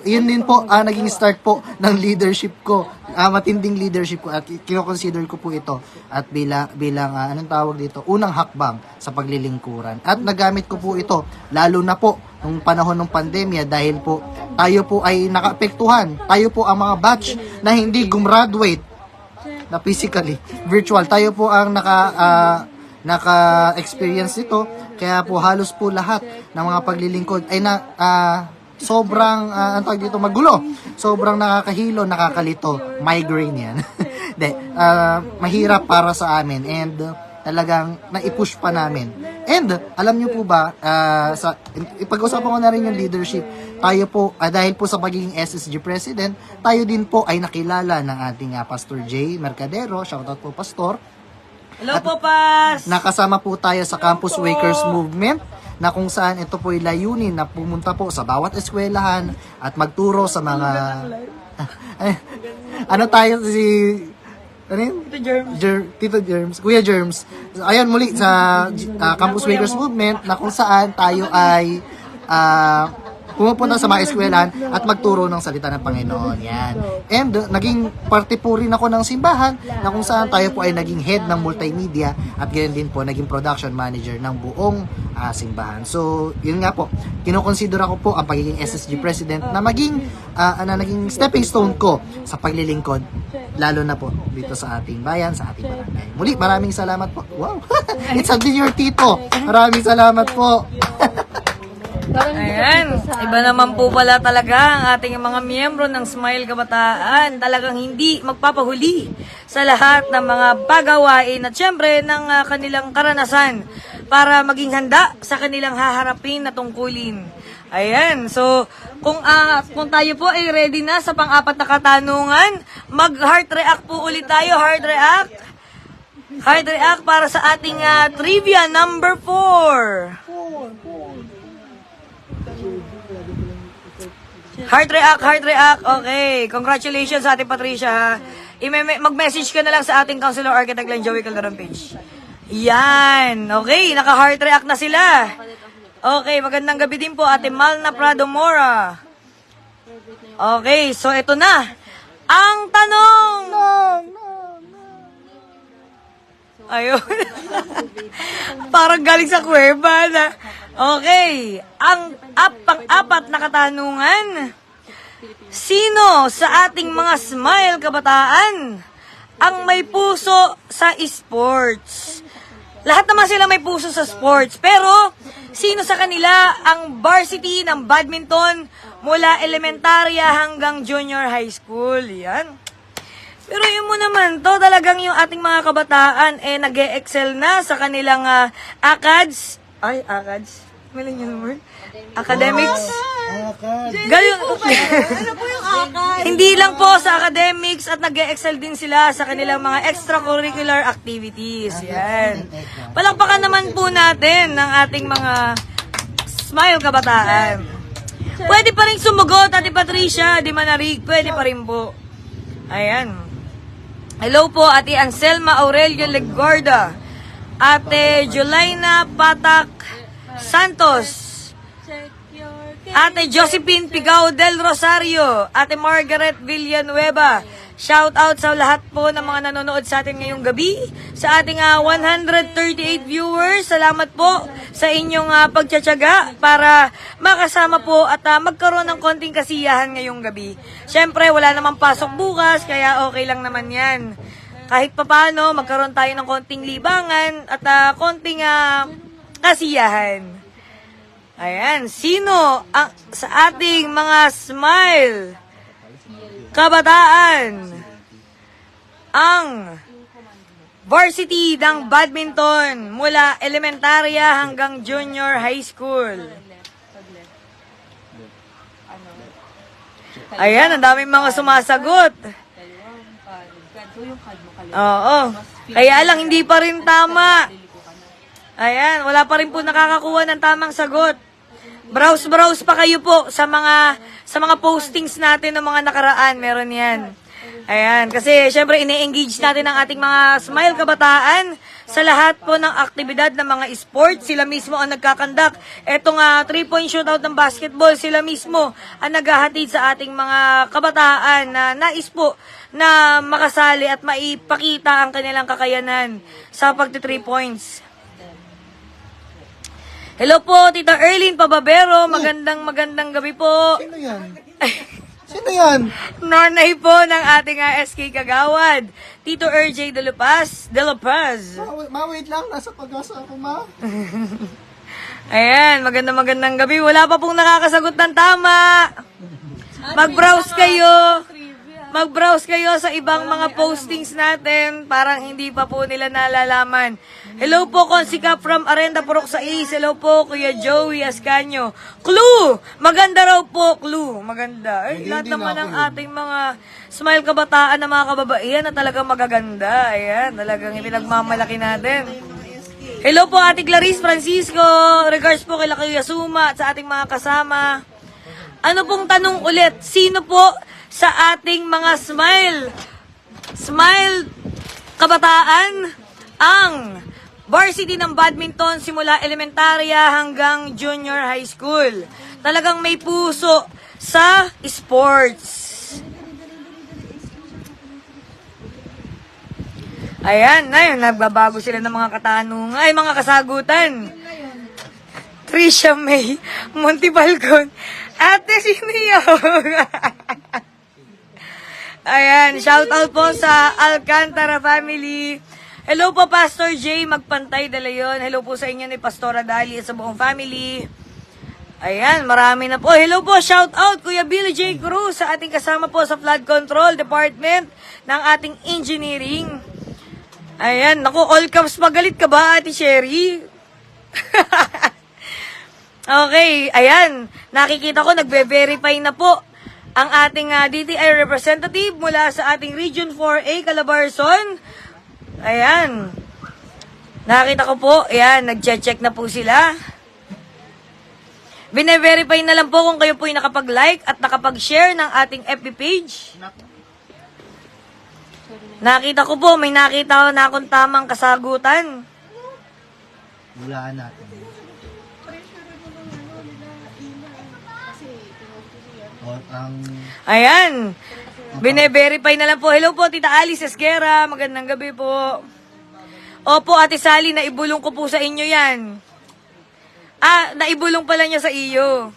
yun din po, naging start po ng leadership ko. Matinding leadership ko. At kino-consider ko po ito. At bilang anong tawag dito? Unang hakbang sa paglilingkuran. At nagamit ko po ito. Lalo na po, nung panahon ng pandemya. Dahil po, tayo po ay nakaapektuhan. Tayo po ang mga batch na hindi gumraduate na physically. Virtual. Tayo po ang naka-experience nito. Kaya po halos po lahat ng mga paglilingkod ay sobrang ang tawag dito magulo. Sobrang nakakahilo, nakakalito. Migraine yan. De, mahirap para sa amin and talagang naipush pa namin. And alam niyo po ba, ipag-usapan ko na rin yung leadership. Tayo po, dahil po sa pagiging SSG President, tayo din po ay nakilala ng ating Pastor J. Mercadero. Shoutout po, Pastor. Hello po, Pas! Nakasama po tayo sa Campus Wakers Movement na kung saan ito po ay layunin na pumunta po sa bawat eskwelahan at magturo sa mga... ano tayo si... Ano yun? Tito Germs. Kuya Germs. Ayan muli sa Campus Wakers Movement na kung saan tayo ay... pumupunta sa mga eskwelahan at magturo ng salita ng Panginoon. Yan. And naging parte po rin ako ng simbahan na kung saan tayo po ay naging head ng multimedia at ganyan din po naging production manager ng buong simbahan. So, yun nga po. Kinoconsider ako po ang pagiging SSG President na naging stepping stone ko sa paglilingkod lalo na po dito sa ating bayan, sa ating barangay. Muli, maraming salamat po. Wow! It's a your tito. Maraming salamat po. Ayan, iba naman po pala talaga ang ating mga miyembro ng Smile Kabataan. Talagang hindi magpapahuli sa lahat ng mga pagawain at syempre ng kanilang karanasan para maging handa sa kanilang haharapin na tungkulin. Ayan, so kung tayo po ay ready na sa pang-apat na katanungan, mag-heart react po ulit tayo, heart react. Heart react para sa ating trivia number 4. Heart react. Okay. Congratulations sa ating Patricia. Mag-message ka na lang sa ating Counselor Architect Len Joey Calderon page. Yan. Okay. Naka-heart react na sila. Okay. Magandang gabi din po Ate Malna Prado Mora. Okay. So, ito na. Ang tanong. Ayun. Parang galing sa kuweba na. Okay. Ang pang-apat na katanungan. Sino sa ating mga Smile Kabataan ang may puso sa sports? Lahat naman sila may puso sa sports. Pero, sino sa kanila ang varsity ng badminton mula elementarya hanggang junior high school? Yan. Pero yun mo naman to, talagang yung ating mga kabataan nag-e-excel na sa kanilang ACADS. Ay, ACADS. Maling yung word. Academics. Gayon. Ano po yung ACADS? Hindi lang po sa academics at nag-e-excel din sila sa kanilang mga extracurricular activities. Yan. Palakpakan naman po natin ng ating mga Smile Kabataan. Pwede pa rin sumugot, Ate Patricia, Di Manarig. Pwede pa rin po. Ayan. Hello po, Ate Anselma Aurelio Legorda. Ate Jolaina Patak Santos. Ate Josephine Pigao del Rosario. Ate Margaret Villanueva. Shout out sa lahat po ng mga nanonood sa atin ngayong gabi. Sa ating 138 viewers, salamat po sa inyong pagtsatsaga para makasama po at magkaroon ng konting kasiyahan ngayong gabi. Siyempre, wala namang pasok bukas, kaya okay lang naman yan. Kahit papano, magkaroon tayo ng konting libangan at konting kasiyahan. Ayan, sino sa ating mga Smile Kabataan ang varsity ng badminton mula elementarya hanggang junior high school? Ayan, ang daming mga sumasagot. Oo. Kaya lang, hindi pa rin tama. Ayan, wala pa rin po nakakakuha ng tamang sagot. Browse pa kayo po sa mga postings natin ng mga nakaraan. Meron yan. Ayan, kasi syempre ini-engage natin ang ating mga Smile Kabataan sa lahat po ng aktibidad ng mga sports. Sila mismo ang nagkakandak. Etong 3-point shootout ng basketball, sila mismo ang naghahatid sa ating mga kabataan na nais po na makasali at maipakita ang kanilang kakayanan sa pagti 3 points. Hello po, Tita Erlyn Pababero. Magandang gabi po. Sino yan? Sino yan? Nanay po ng ating SK Kagawad, Tito RJ De La Paz. Ma-wait lang, nasa pag-asa ako, ma. Ayan, magandang gabi. Wala pa pong nakakasagot ng tama. Mag-browse kayo sa ibang mga postings natin. Parang hindi pa po nila nalalaman. Hello po, Consika from Arenda Purok sa East. Hello po, Kuya Joey Ascanio. Clue! Maganda raw po, Clue. Maganda. Ay, lahat naman ng ating mga Smile Kabataan na mga kababaihan na talagang magaganda. Ayan, talagang ipinagmamalaki natin. Hello po, Ate Clarice Francisco. Regards po kay Kuya Suma at sa ating mga kasama. Ano pong tanong ulit? Sino po sa ating mga Smile Kabataan ang varsity ng badminton simula elementarya hanggang junior high school? Talagang may puso sa sports. Ayan, nagbabago sila ng mga katanungan, ay mga kasagutan. Trisha May, Monty Balcon. Ate, sino yun? Ayan, shout out po sa Alcantara family. Hello po, Pastor J. Magpantay de Leon. Hello po sa inyo ni Pastora Dali at sa buong family. Ayan, marami na po. Hello po, shout out Kuya Billy J. Cruz sa ating kasama po sa Flood Control Department ng ating engineering. Ayan, naku, all caps, magalit ka ba, Ate Sherry? Okay, ayan. Nakikita ko, nagbe-verify na po ang ating DTI representative mula sa ating Region 4A, Calabarzon. Ayan. Nakita ko po, ayan, nag-check na po sila. Bine-verify na lang po kung kayo po ay nakapag-like at nakapag-share ng ating FB page. Nakita ko po, may nakita ko na akong tamang kasagutan. Hulaan natin. Ayan. Bine-verify na lang po. Hello po, Tita Alice Esguera. Magandang gabi po. Opo, Ate Sally, naibulong ko po sa inyo yan. Naibulong pala niya sa iyo.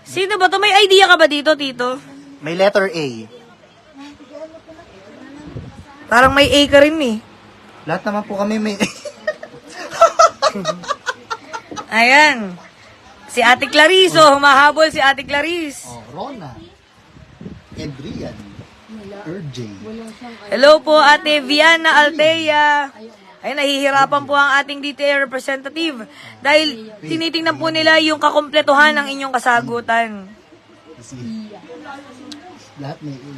Sino ba to? May idea ka ba dito, Tito? May letter A. Parang may A ka rin eh. Lahat naman po kami may... Ayan. Si Ate Clarice, oh, humahabol si Ate Clarice. Rona. Adrian. RJ. Hello po, Ate Viana Altea. Ay, nahihirapan po ang ating DTI representative dahil tinitingnan po nila yung kakumpletuhan ng inyong kasagutan. Kasi lahat may A.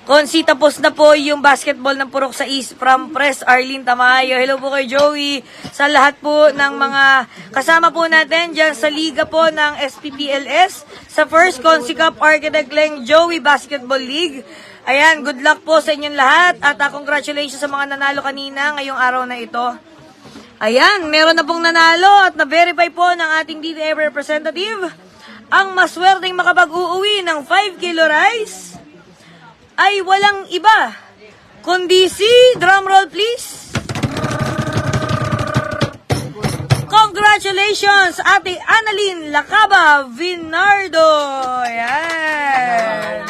Konsi, tapos na po yung basketball ng Purok sa East from Press Arlene Tamayo. Hello po kay Joey. Sa lahat po ng mga kasama po natin dyan sa liga po ng SPPLS. Sa First Konsi Cup Architect Leng Joey Basketball League. Ayan, good luck po sa inyong lahat. At congratulations sa mga nanalo kanina ngayong araw na ito. Ayan, meron na pong nanalo at na-verify po ng ating DTI representative. Ang maswerteng makapag-uuwi ng 5 kilo rice ay walang iba, kundi si, drumroll please. Congratulations, Ate Annalyn Lacaba Vinardo. Ayan.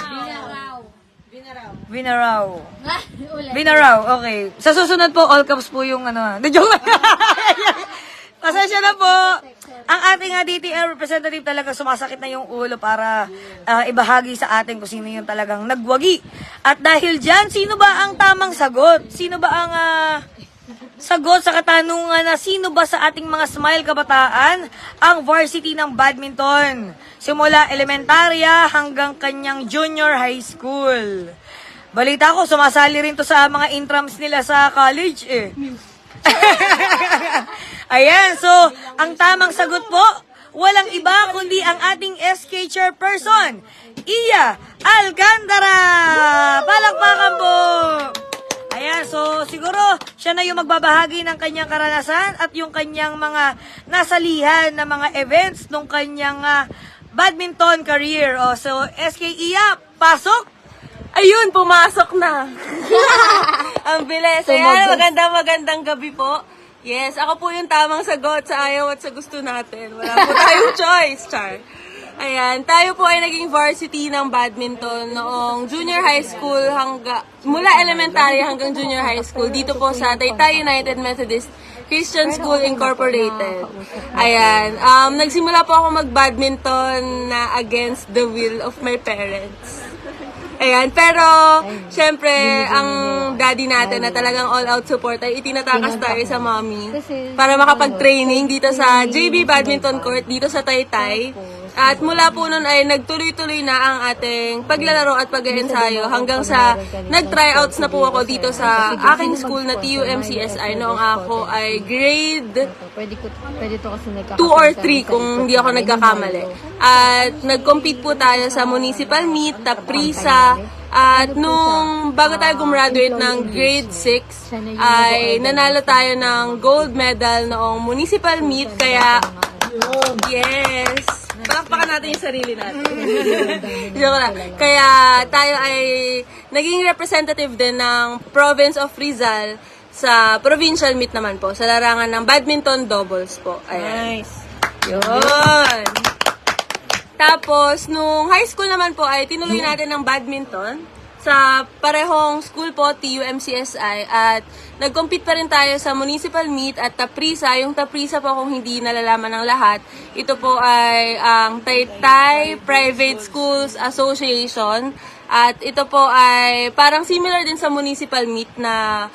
Vinaraw, okay. Sa susunod po, all caps po yung ano. Joke lang. Pasensya na po. Ang ating DTI representative talaga sumasakit na yung ulo para ibahagi sa atin kung sino yung talagang nagwagi. At dahil dyan, sino ba ang tamang sagot? Sino ba ang sagot sa katanungan na sino ba sa ating mga Smile Kabataan ang varsity ng badminton? Simula elementarya hanggang kanyang junior high school. Balita ko, sumasali rin to sa mga intrams nila sa college eh. Ayan, so, ang tamang sagot po, walang iba kundi ang ating SK Chairperson, Iya Alcantara! Palakpakan po! Ayan, so siguro siya na yung magbabahagi ng kanyang karanasan at yung kanyang mga nasalihan na mga events nung kanyang badminton career. O, so SK Iya, pasok! Ayun, pumasok na. Ang bilis. Ayan, magandang gabi po. Yes, ako po yung tamang sagot sa ayaw at sa gusto natin. Wala po tayong choice, Char. Ayan, tayo po ay naging varsity ng badminton noong junior high school mula elementary hanggang junior high school dito po sa Taytay United Methodist Christian School Incorporated. Ayan, nagsimula po ako mag-badminton na against the will of my parents. Ayan, pero syempre ang daddy natin na talagang all-out support ay itinatakas tayo sa mommy para makapag-training dito sa JB Badminton Court dito sa Taytay. At mula po nun ay nagtuloy-tuloy na ang ating paglalaro at pag-ensayo hanggang sa nag-tryouts na po ako dito sa aking school na TUMCSI noong ako ay grade 2 or 3 kung hindi ako nagkakamali. At nag-compete po tayo sa municipal meet, Taprisa, at nung bago tayo gumraduate ng grade 6 ay nanalo tayo ng gold medal noong municipal meet kaya yes! Palakpakan natin yung sarili natin. Joke lang. Kaya tayo ay naging representative din ng province of Rizal sa provincial meet naman po, sa larangan ng badminton doubles po. Ayan. Nice. Yun. Tapos, nung high school naman po ay tinuloy natin ng badminton sa parehong school po, TUMCSI, at nag-compete pa rin tayo sa municipal meet at Taprisa. Yung Taprisa po, kung hindi nalalaman ng lahat, ito po ay ang Taytay Private Schools Association. At ito po ay parang similar din sa municipal meet na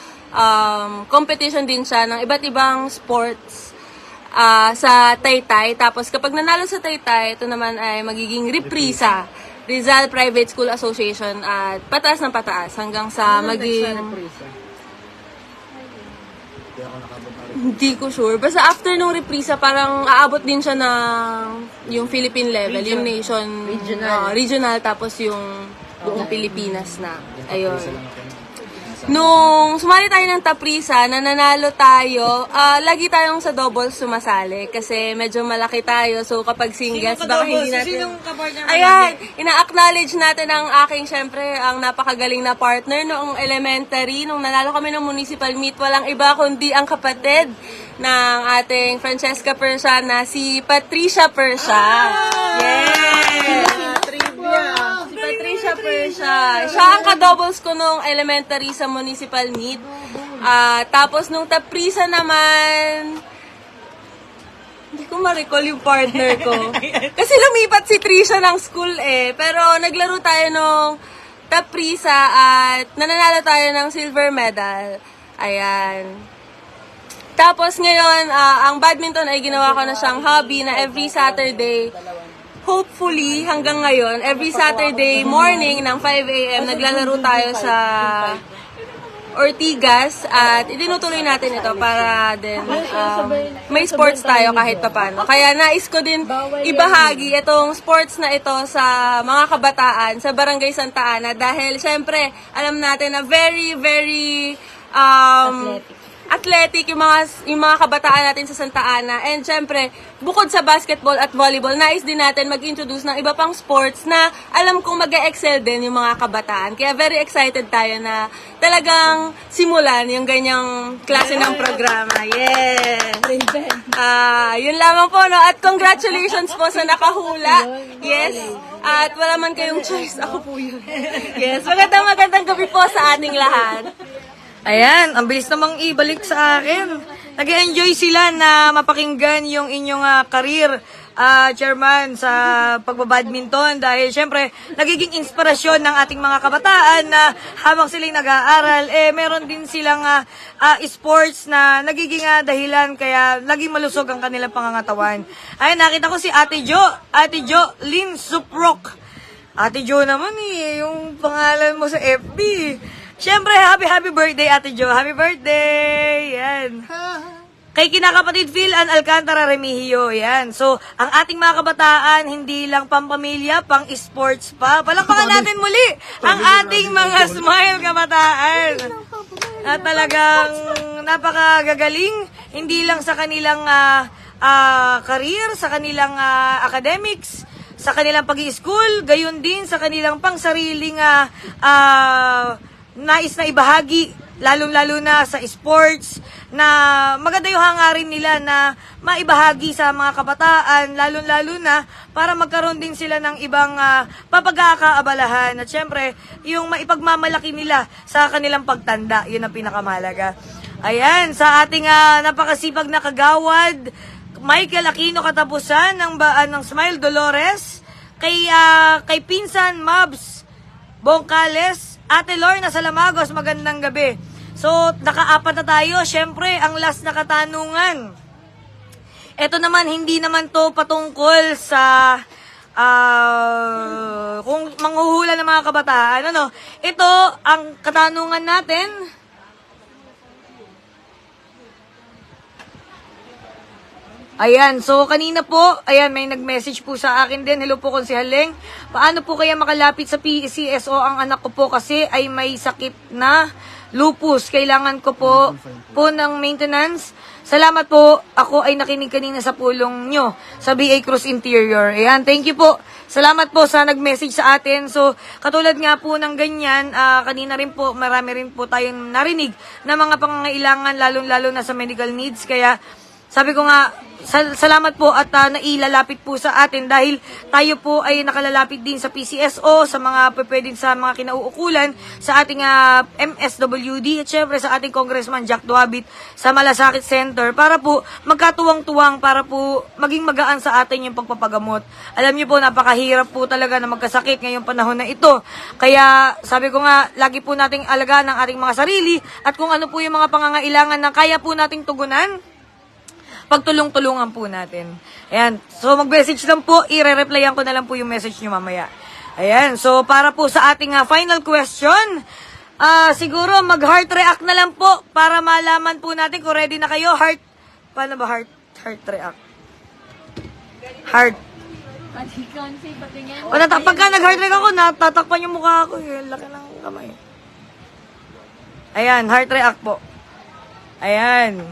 competition din siya ng iba't ibang sports sa Taytay. Tapos kapag nanalo sa Taytay, ito naman ay magiging Reprisa, Rizal Private School Association, at pataas ng pataas hanggang sa maging... Hindi ko sure. Basta after nung Reprisa, parang aabot din siya ng yung Philippine level, yung nation, regional, tapos yung buong Pilipinas na. Ayun. Nung sumali tayo ng Taprisa, nananalo tayo, lagi tayong sa doubles sumasali kasi medyo malaki tayo. So kapag singles, baka hindi natin... Sinong kapartner? Ayan, ina-acknowledge natin ang aking, syempre, ang napakagaling na partner noong elementary. Nung nanalo kami ng municipal meet, walang iba kundi ang kapatid ng ating Francesca Persia na si Patricia Persia. Yes! Si Patricia Persia. Siya ang ka-doubles ko nung elementary sa municipal meet. Tapos nung Taprisa naman, hindi ko ma-recall yung partner ko. Kasi lumipat si Trisha ng school eh. Pero naglaro tayo nung Taprisa at nananalo tayo ng silver medal. Ayan. Tapos ngayon, ang badminton ay ginawa ko na siyang hobby na every Saturday, hopefully hanggang ngayon, every Saturday morning ng 5 a.m. naglalaro tayo sa Ortigas at itinutuloy natin ito para din may sports tayo kahit papano. Kaya nais ko din ibahagi itong sports na ito sa mga kabataan sa Barangay Santa Ana dahil syempre alam natin na very, very athletic yung mga kabataan natin sa Santa Ana. And syempre, bukod sa basketball at volleyball, nais din natin mag-introduce ng iba pang sports na alam kong mag-excel din yung mga kabataan. Kaya very excited tayo na talagang simulan yung ganyang klase ng programa. Yes! Yun lamang po, no? At congratulations po sa nakahula. Yes! At wala man kayong choice, ako po yun. Yes, magandang gabi po sa ating lahat. Ayan, ang bilis namang ibalik sa akin. Nag-enjoy sila na mapakinggan yung inyong career, chairman, sa pagbabadminton. Dahil syempre, nagiging inspirasyon ng ating mga kabataan na habang sila'y nag-aaral, meron din silang sports na nagiging dahilan kaya laging malusog ang kanilang pangangatawan. Ayan, nakita ko si Ate Jo Lynn Suprok. Ate Jo naman yung pangalan mo sa FB. Siyempre, happy birthday, Ate Jo. Happy birthday! Yan. Kay kinakapatid Phil and Alcantara Remigio. Yan. So, ang ating mga kabataan, hindi lang pampamilya, pang sports pa. Palakpakan natin muli ang ating mga smile kabataan. Na talagang napakagagaling, hindi lang sa kanilang career, sa kanilang academics, sa kanilang pag-i-school, gayon din sa kanilang pangsariling nais na ibahagi, lalong-lalo na sa sports, na maganda yung hangarin nila na maibahagi sa mga kabataan, lalong-lalo na para magkaroon din sila ng ibang papagkakaabalahan. At syempre, yung maipagmamalaki nila sa kanilang pagtanda, yun ang pinakamahalaga. Ayan, sa ating napakasipag na kagawad, Michael Aquino katapusan ng Smile Dolores, kay Pinsan Mabs Bongkales, Ate Lorna Salamagos, magandang gabi. So, nakaapat na tayo. Syempre, ang last na katanungan. Ito naman, hindi naman to patungkol sa kung manghuhula ng mga kabataan. Ano? Ito, ang katanungan natin. Ayan, so kanina po, ayan, may nag-message po sa akin din. Hello po, Konsehal Leng. Paano po kaya makalapit sa PCSO ang anak ko po kasi ay may sakit na lupus. Kailangan ko po ng maintenance. Salamat po, ako ay nakinig kanina sa pulong nyo sa BA Cruz Interior. Ayan, thank you po. Salamat po sa nag-message sa atin. So, katulad nga po ng ganyan, kanina rin po, marami rin po tayong narinig na mga pangangailangan, lalong-lalo na sa medical needs. Kaya, sabi ko nga, salamat po at nailalapit po sa atin dahil tayo po ay nakalalapit din sa PCSO, sa mga pwedeng sa mga kinauukulan, sa ating MSWD at syempre sa ating Congressman Jack Duabit sa Malasakit Center para po magkatuwang-tuwang, para po maging magaan sa atin yung pagpapagamot. Alam niyo po, napakahirap po talaga na magkasakit ngayong panahon na ito. Kaya sabi ko nga, lagi po nating alagaan ang ating mga sarili at kung ano po yung mga pangangailangan na kaya po nating tugunan, pagtulong-tulungan po natin. Ayan. So, mag-message lang po. I-replyan ko na lang po yung message nyo mamaya. Ayan. So, para po sa ating final question, siguro mag-heart react na lang po para malaman po natin kung ready na kayo. Heart, paano ba heart react? Heart. Pagka nag-heart react ako, natatakpan yung mukha ko. Laki ng kamay. Ayan, heart react po. Ayan.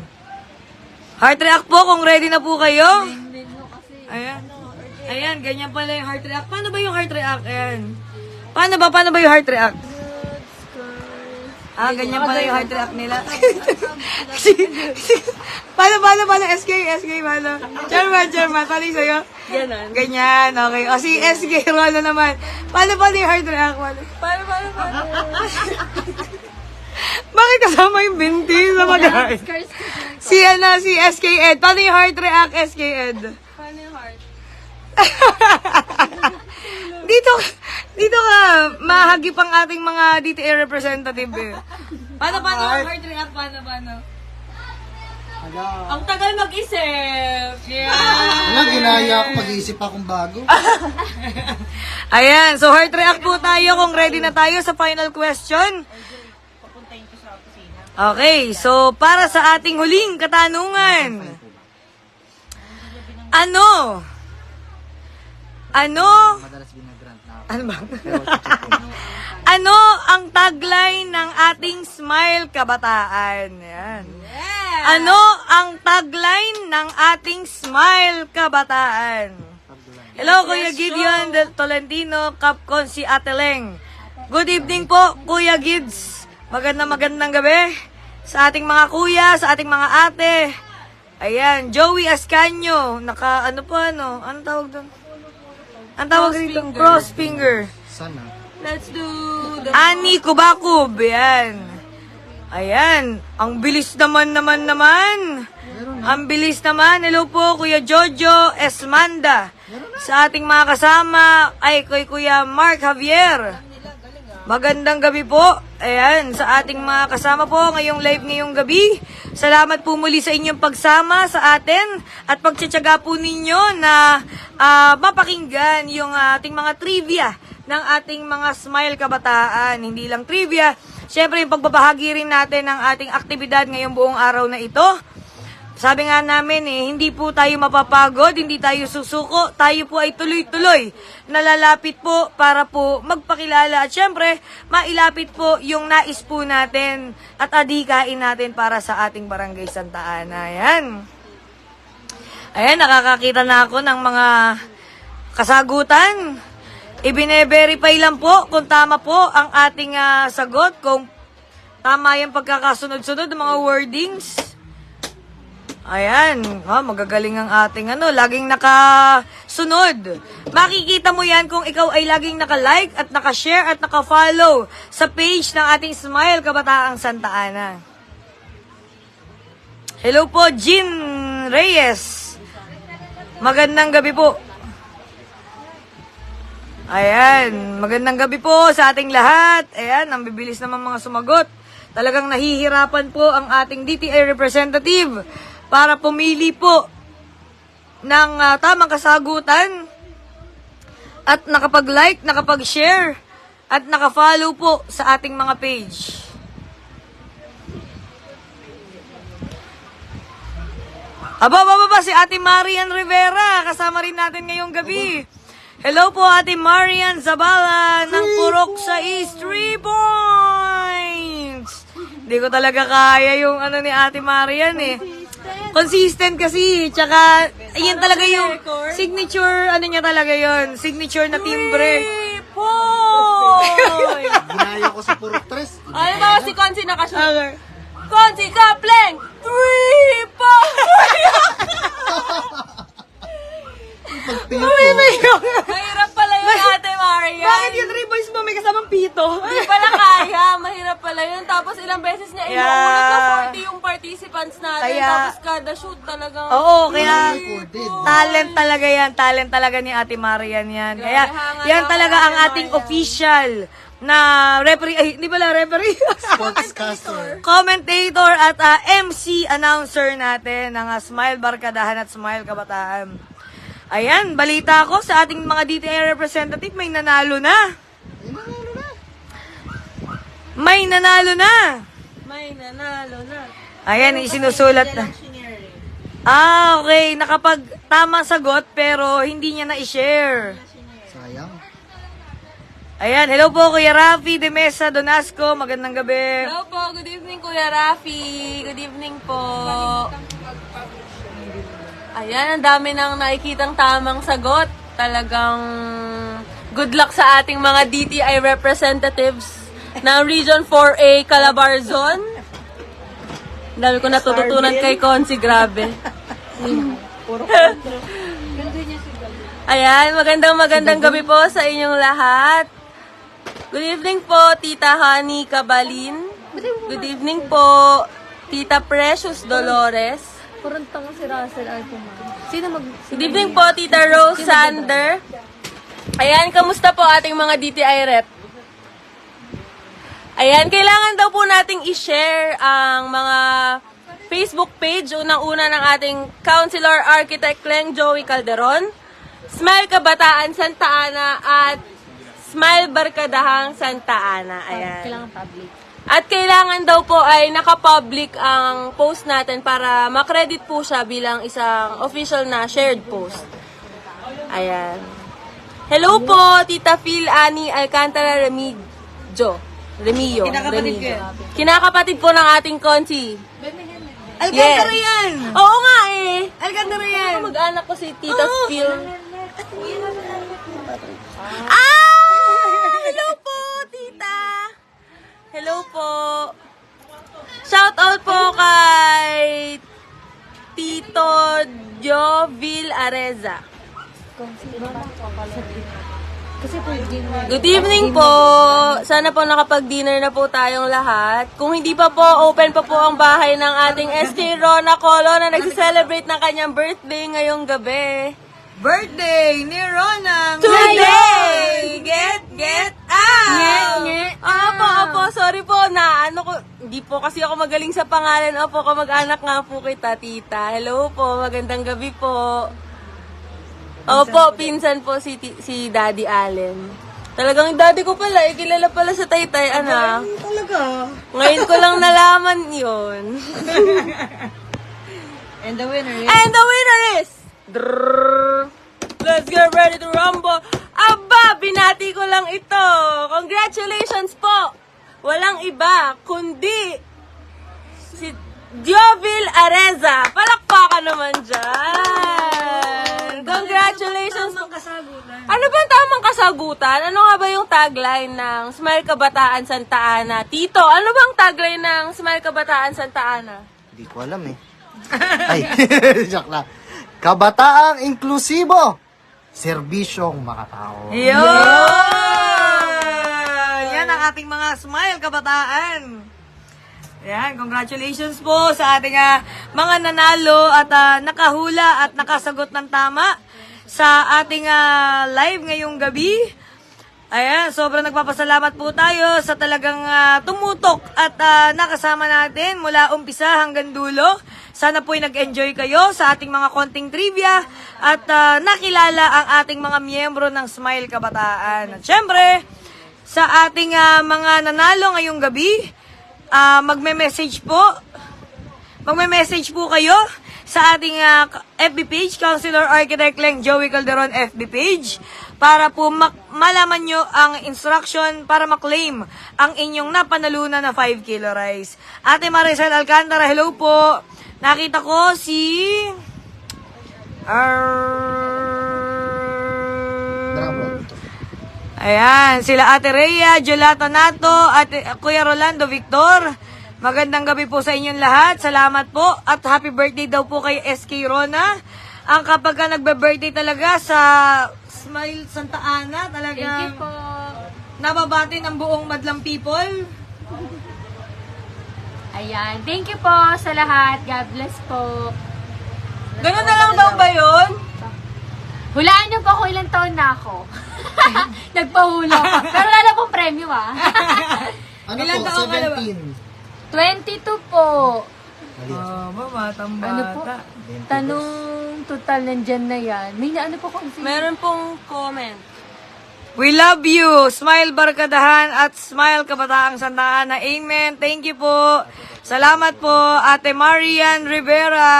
Heart react po kung ready na po kayo. Ayan. Ayan, ganyan pala yung heart react. Paano ba yung heart react? Ayan. Paano ba yung heart react? Ganyan pala yung heart react nila. paano? SK, paano? Chairman, paano yung sa'yo? Ganyan, okay. O, si SK, Rolo naman. Paano yung heart react? Paano? Bakit kasama yung binti sa mag-heart? Si SK Ed. Paano yung heart react, SK Ed? Paano yung heart? dito ka, mahagip ang ating mga DTA representative eh. Paano yung heart react? Paano? Ang tagal mag-isip. Yeah. Ginaya ako, mag-iisip akong bago. Ayan, so heart react po tayo kung ready na tayo sa final question. Okay, so para sa ating huling katanungan. Ano ba? Ano ang tagline ng ating Smile Kabataan? Yan. Ano ang tagline ng ating Smile Kabataan? Hello, Kuya Gideon del Tolentino, Capcom si Ate Leng. Good evening po, Kuya Gids. Magandang gabi sa ating mga kuya, sa ating mga ate. Ayan, Joey Ascanio, anong tawag doon? Ang tawag dito, cross finger. Sana. Let's do the... Ani Kubakub, ayan. Ayan, ang bilis naman. Ang bilis naman. Hello po, Kuya Jojo Esmanda. Sa ating mga kasama, kay Kuya Mark Javier. Magandang gabi po. Ayan, sa ating mga kasama po ngayong live ngayong gabi. Salamat po muli sa inyong pagsama sa atin at pagtsatsaga po ninyo na mapakinggan yung ating mga trivia ng ating mga Smile Kabataan. Hindi lang trivia, syempre yung pagbabahagi rin natin ng ating aktibidad ngayong buong araw na ito. Sabi nga namin hindi po tayo mapapagod, hindi tayo susuko, tayo po ay tuloy-tuloy nalalapit po para po magpakilala at syempre, mailapit po yung nais po natin at adhikain natin para sa ating Barangay Santa Ana. Ayan, nakakakita na ako ng mga kasagutan. Ibine-verify lang po kung tama po ang ating sagot, kung tama yung pagkakasunod-sunod ng mga wordings. Ayan, magagaling ang ating laging nakasunod. Makikita mo yan kung ikaw ay laging naka-like at naka-share at naka-follow sa page ng ating Smile Kabataang Santa Ana. Hello po, Jean Reyes. Magandang gabi po. Ayan, magandang gabi po sa ating lahat. Ayan, ang bibilis naman mga sumagot. Talagang nahihirapan po ang ating DTI representative para pumili po ng tamang kasagutan at nakapag-like, nakapag-share at nakafollow po sa ating mga page. Aba, si Ate Marian Rivera, kasama rin natin ngayong gabi. Hello po, Ate Marian Zabala ng Purok sa East 3 points. Hindi ko talaga kaya yung ni Ate Marian Consistent kasi, tsaka, yan talaga yung signature, niya talaga yon, signature na timbre. Ginaya ko sa Purok 3. Ano ba si Consi nakashoot? Consi Kapleng! 3 Mahirap pala yun, Ate Marian. Bakit yung 3 boys mo may kasamang pito? Hindi pala kaya. Mahirap pala yun. Tapos ilang beses niya inuulit na 40 yung participants natin. Kaya- Tapos kada shoot talagang... Oo, kaya talent talaga yan. Talent talaga ni Ate Marian yan. Kaya yan talaga ang ating official na referee, ay, hindi pala referee. Sportscaster. Commentator at MC announcer natin ng Smile Barkadahan at Smile Kabataan. Ayan, balita ko sa ating mga DTI representative, may nanalo na. May nanalo na. May nanalo na. Ayan, isinusulat na. Okay. Nakapag tama sagot pero hindi niya na-share. Sayang. Ayan, hello po Kuya Rafi de Mesa Donasco. Magandang gabi. Hello po. Good evening, Kuya Rafi. Good evening po. Ayan, ang dami nang nakikitang tamang sagot. Talagang good luck sa ating mga DTI representatives ng Region 4A Calabarzon. Ang dami ko natututunan kay Consi, grabe. Ayan, magandang gabi po sa inyong lahat. Good evening po, Tita Honey Cabalin. Good evening po, Tita Precious Dolores. Parang tanga si Russell Alcumar. Sino Good evening po, Tita Rose Sander. Ayan, kamusta po ating mga DTI rep? Ayan, kailangan daw po nating i-share ang mga Facebook page, unang-una ng ating Councilor Architect Leng Joey Calderon, Smile Kabataan Santa Ana at Smile Barkadahang Santa Ana. Ayan. Kailangan public. At kailangan daw po ay naka-public ang post natin para makredit po siya bilang isang official na shared post. Ayan. Hello po, Tita Phil Ani Alcantara Remio. Kinakapatid ko yan. Kinakapatid po ng ating Consi. Alcantara yan! Oo nga Alcantara yan! Mag-anak ko si Tita Phil. Hello po, Tita! Hello po. Shout out po kay Tito Jovil Areza. Good evening po. Sana po nakapag-dinner na po tayong lahat. Kung hindi pa po, open pa po ang bahay ng ating SK Rona Colo na nagsi-celebrate ng kanyang birthday ngayong gabi. Birthday ni Ronang! Today! Get out! Opo, sorry po na hindi po kasi ako magaling sa pangalan. Opo, kamag-anak nga po kita, tita. Hello po, magandang gabi po. Opo, pinsan po si Daddy Allen. Talagang yung daddy ko pala, kilala pala sa Taytay, anak. Talaga? Ngayon ko lang nalaman yon. And the winner is... And the winner is... Drrrr. Let's get ready to rumble. Aba, binati ko lang ito. Congratulations po. Walang iba, kundi si Diovil Areza. Palakpakan naman dyan. Congratulations po. Ano ba ang tamang kasagutan? Ano nga ba yung tagline ng Smile Kabataan Santa Ana? Tito, ano bang tagline ng Smile Kabataan Santa Ana? Hindi ko alam eh. Ay, joke lang. Kabataang inklusibo, serbisyong makatao. Yan ang ating mga smile kabataan. Yan, congratulations po sa ating mga nanalo at nakahula at nakasagot ng tama sa ating live ngayong gabi. Ayan, sobrang nagpapasalamat po tayo sa talagang tumutok at nakasama natin mula umpisa hanggang dulo. Sana po'y nag-enjoy kayo sa ating mga konting trivia at nakilala ang ating mga miyembro ng Smile Kabataan. At syempre, sa ating mga nanalo ngayong gabi, magme-message po kayo sa ating FB page, Counselor Architect Leng Joey Calderon FB page, para po malaman nyo ang instruction para maklaim ang inyong napanalunan na 5 kilo rice. Ate Maricel Alcantara, hello po. Nakita ko si... Ayan, sila Ate Rhea, Jolata Nato, at Kuya Rolando Victor. Magandang gabi po sa inyong lahat. Salamat po. At happy birthday daw po kay SK Rona. Ang kapag nagbe-birthday talaga sa Smile Santa Ana, talaga Thank you po. nababati ng buong madlang people. Ayan. Thank you po sa lahat. God bless po. Ganun na lang daw ba yun? Hulaan niyo po kung ilang taon na ako. Nagpahula pa. Pero wala pong premyo Ano Ilan po? taon ka na ba? 17. 22 po. Mama, Ano po? Tanong total nandyan na yan. May naano po kung sino. Meron pong comment. We love you. Smile Barkadahan at Smile Kabataang Santa Ana. Amen. Thank you po. Salamat po, Ate Marian Rivera.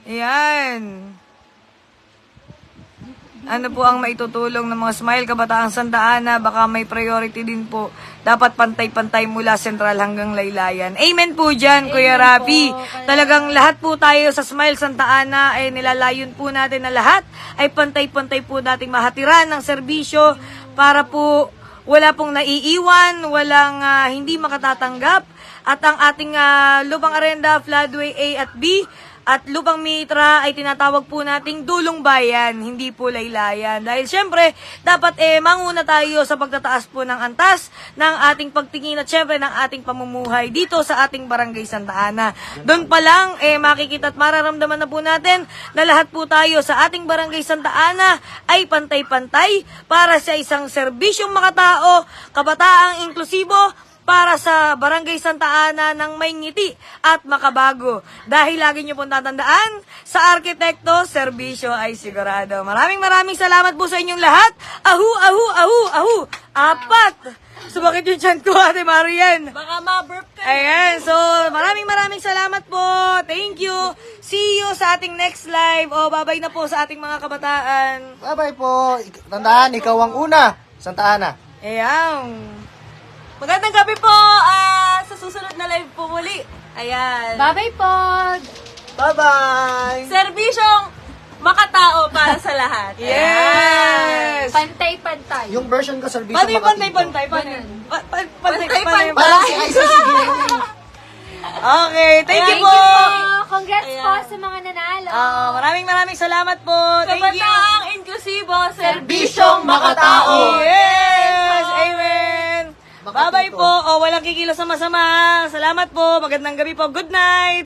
Ayan. Ano po ang maitutulong ng mga Smile Kabataang Santa Ana? Baka may priority din po. Dapat pantay-pantay mula sentral hanggang laylayan. Amen po dyan, Kuya Rafi. Talagang lahat po tayo sa Smile Santa Ana ay nilalayon po natin na lahat ay pantay-pantay po nating mahatiran ng serbisyo para po wala pong naiiwan, walang hindi makatatanggap. At ang ating lupang arenda, floodway A at B, at lupang mitra ay tinatawag po nating dulong bayan, hindi po laylayan. Dahil syempre, dapat manguna tayo sa pagtataas po ng antas ng ating pagtingin at syempre ng ating pamumuhay dito sa ating Barangay Santa Ana. Doon pa lang, makikita at mararamdaman na po natin na lahat po tayo sa ating Barangay Santa Ana ay pantay-pantay para sa isang serbisyong makatao, kabataang inklusibo, para sa Barangay Santa Ana ng may ngiti at makabago. Dahil lagi nyo pong tatandaan, sa arkitekto, serbisyo ay sigurado. Maraming salamat po sa inyong lahat. Ahu, ahu, ahu, ahu. 4. Sumakit yung tiyan ko, Ate Marian. Baka ma-burp ka. Ayan, so maraming salamat po. Thank you. See you sa ating next live. Babay na po sa ating mga kabataan. Bye-bye po. Tandaan, ikaw ang una. Santa Ana. Ayan. Magandang gabi po. Sa susunod na live po muli. Ayan. Bye-bye po. Bye-bye! Serbisyong makatao para sa lahat. Yes! Pantay-pantay. Yung version ko, servisyo Paano yung makatito. pantay-pantay? Pantay-pantay. Parang si Aiza, sige. Okay, thank you Thank po! you po. Congrats Ayan. po sa mga nanalo. Maraming salamat po. Thank you. Kabataang inklusibo, serbisyong makatao. Yes! Amen! Bye-bye po. Walang kikilos na masama. Salamat po. Magandang gabi po. Good night!